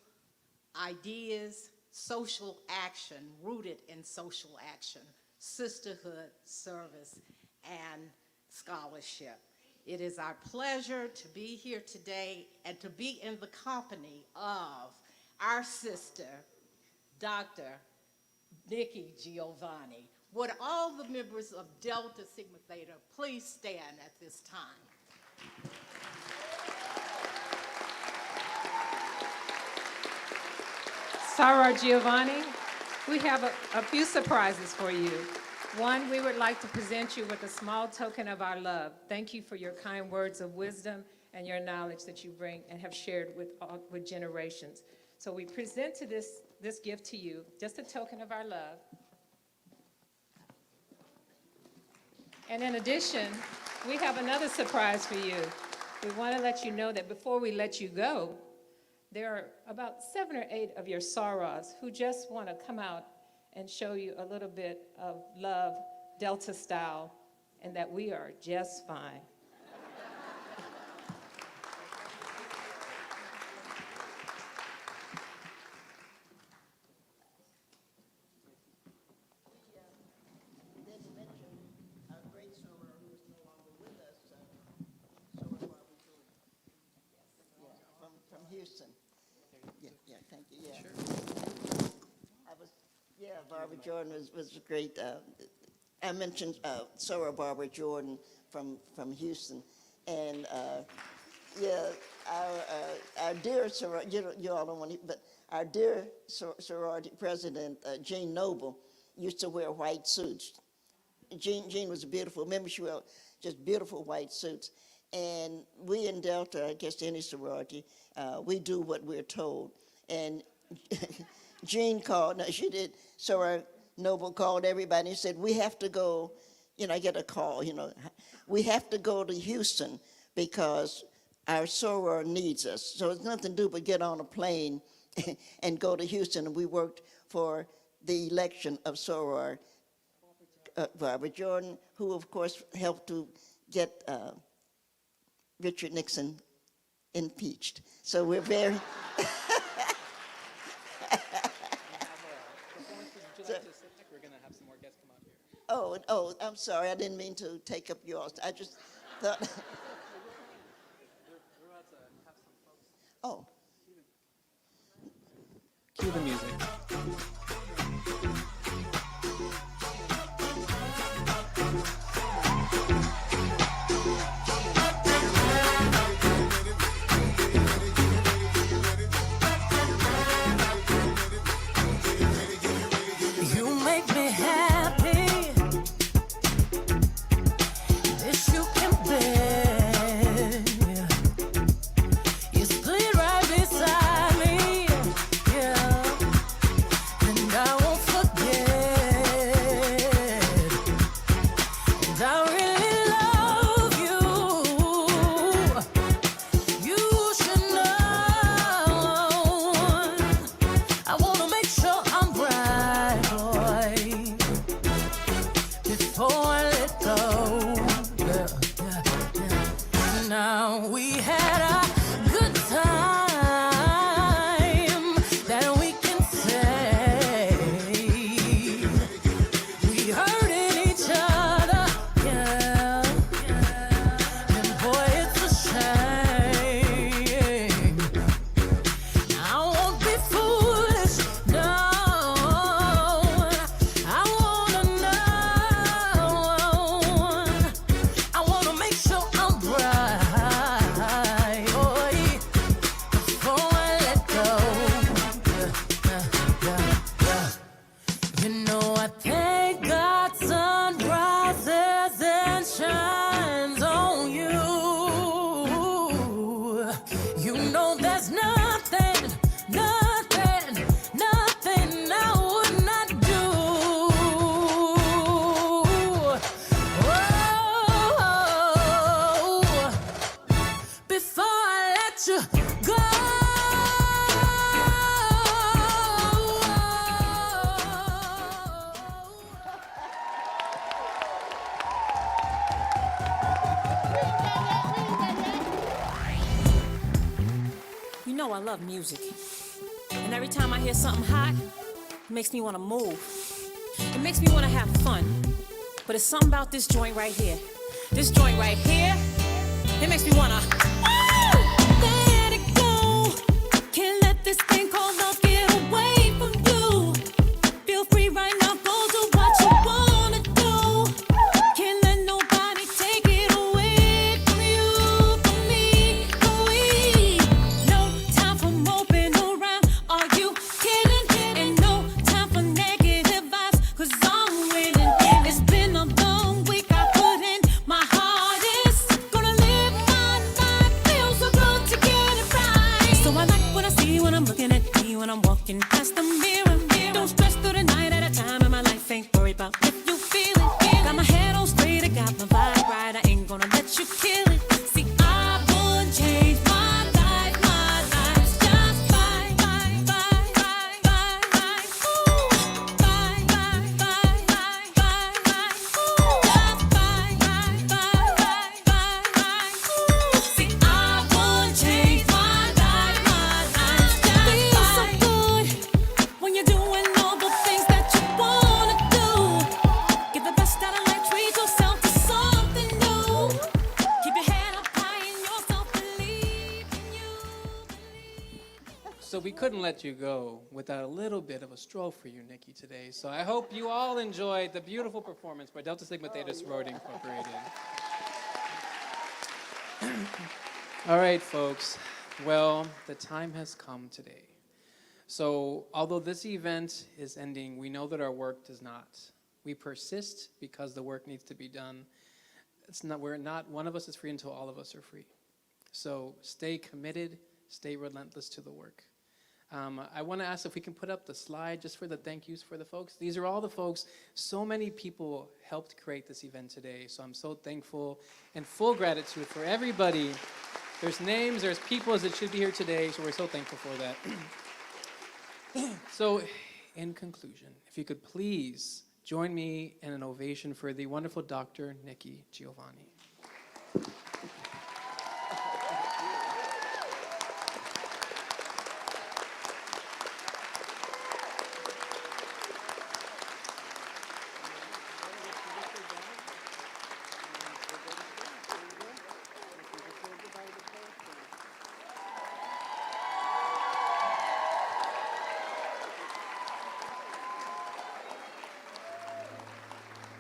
ideas, social action, rooted in social action, sisterhood, service, and scholarship. It is our pleasure to be here today and to be in the company of our sister, Dr. Nikki Giovanni. Would all the members of Delta Sigma Theta please stand at this time? Soror Giovanni, we have a few surprises for you. One, we would like to present you with a small token of our love. Thank you for your kind words of wisdom and your knowledge that you bring and have shared with generations. So we present to this gift to you, just a token of our love. And in addition, we have another surprise for you. We want to let you know that before we let you go, there are about 7 or 8 of your sorors who just want to come out and show you a little bit of love, Delta style, and that we are just fine. Houston. Yeah, thank you. Yeah. Sure. Barbara Jordan was great. I mentioned Soror Barbara Jordan from Houston, and our dear sorority, you all don't want to, but our dear sorority president, Jean Noble, used to wear white suits. Jean was a beautiful, remember she wore just beautiful white suits. And we in Delta, I guess any sorority, we do what we're told. And Jean called, no, she did, Soror Noble called everybody and said, we have to go, I get a call, we have to go to Houston because our soror needs us. So it's nothing to do but get on a plane and go to Houston. And we worked for the election of Soror Barbara Jordan, who of course helped to get Richard Nixon impeached. So we're very... We're going to have some more guests come out here. Oh, I'm sorry. I didn't mean to take up yours. I just thought... We're about to have some folks. Oh. Cue the music. Now we had a good time that we can say we hurted each other, yeah. And boy, it's a shame. I won't be foolish, no. I wanna know. I wanna make sure I'm right, boy, before I let go. You know I thank God sun rises and shines on you. You know there's nothing I would not do. Oh, before I let you go. You know I love music. And every time I hear something hot, it makes me want to move. It makes me want to have fun. But it's something about this joint right here. This joint right here, it makes me want to let it go. Can't let this thing called love get away from you. Feel free right now, go do what you want to do. Can't let nobody take it away from you, from me, from we. No time for moping around, are you kidding? And no time for negative vibes, 'cause I'm winning. It's been a long week, I put in my hardest. Gonna live my life, feels so good to get it right. So I like what I see when I'm looking at me, when I'm walking past the mirror. Don't stress through the night at a time, and my life ain't worried about if you feel it. Got my head on straight, I got my vibe right, I ain't gonna let you kill it. See, I would change my life just fine, fine, fine, fine, fine, fine. Ooh, fine, fine, fine, fine, fine, fine. Ooh, just fine, fine, fine, fine, fine, fine. Ooh, see, I would change my life just feels so good when you're doing all the things that you wanna do. Get the best out of life, treat yourself to something new. Keep your head up high in yourself, believe in you. So we couldn't let you go without a little bit of a stroll for you, Nikki, today. So I hope you all enjoyed the beautiful performance by Delta Sigma Theta Sorority Incorporated. All right, folks. Well, the time has come today. So although this event is ending, we know that our work does not. We persist because the work needs to be done. We're not, one of us is free until all of us are free. So stay committed, stay relentless to the work. I want to ask if we can put up the slide just for the thank yous for the folks. These are all the folks. So many people helped create this event today, so I'm so thankful and full gratitude for everybody. There's names, there's people that should be here today, so we're so thankful for that. So, in conclusion, if you could please join me in an ovation for the wonderful Dr. Nikki Giovanni.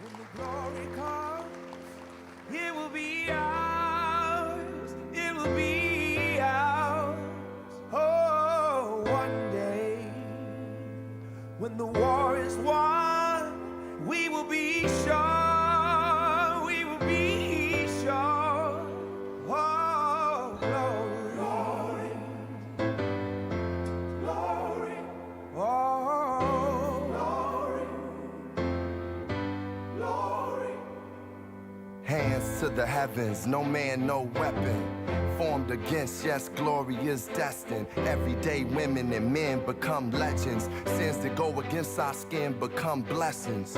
When the glory comes, it will be ours. It will be ours. Oh, one day when the war is won, we will be sure. We will be sure. Oh, glory, glory, glory. Oh, glory. Glory. Hands to the heavens, no man, no weapon formed against, yes, glory is destined. Everyday women and men become legends. Sins that go against our skin become blessings.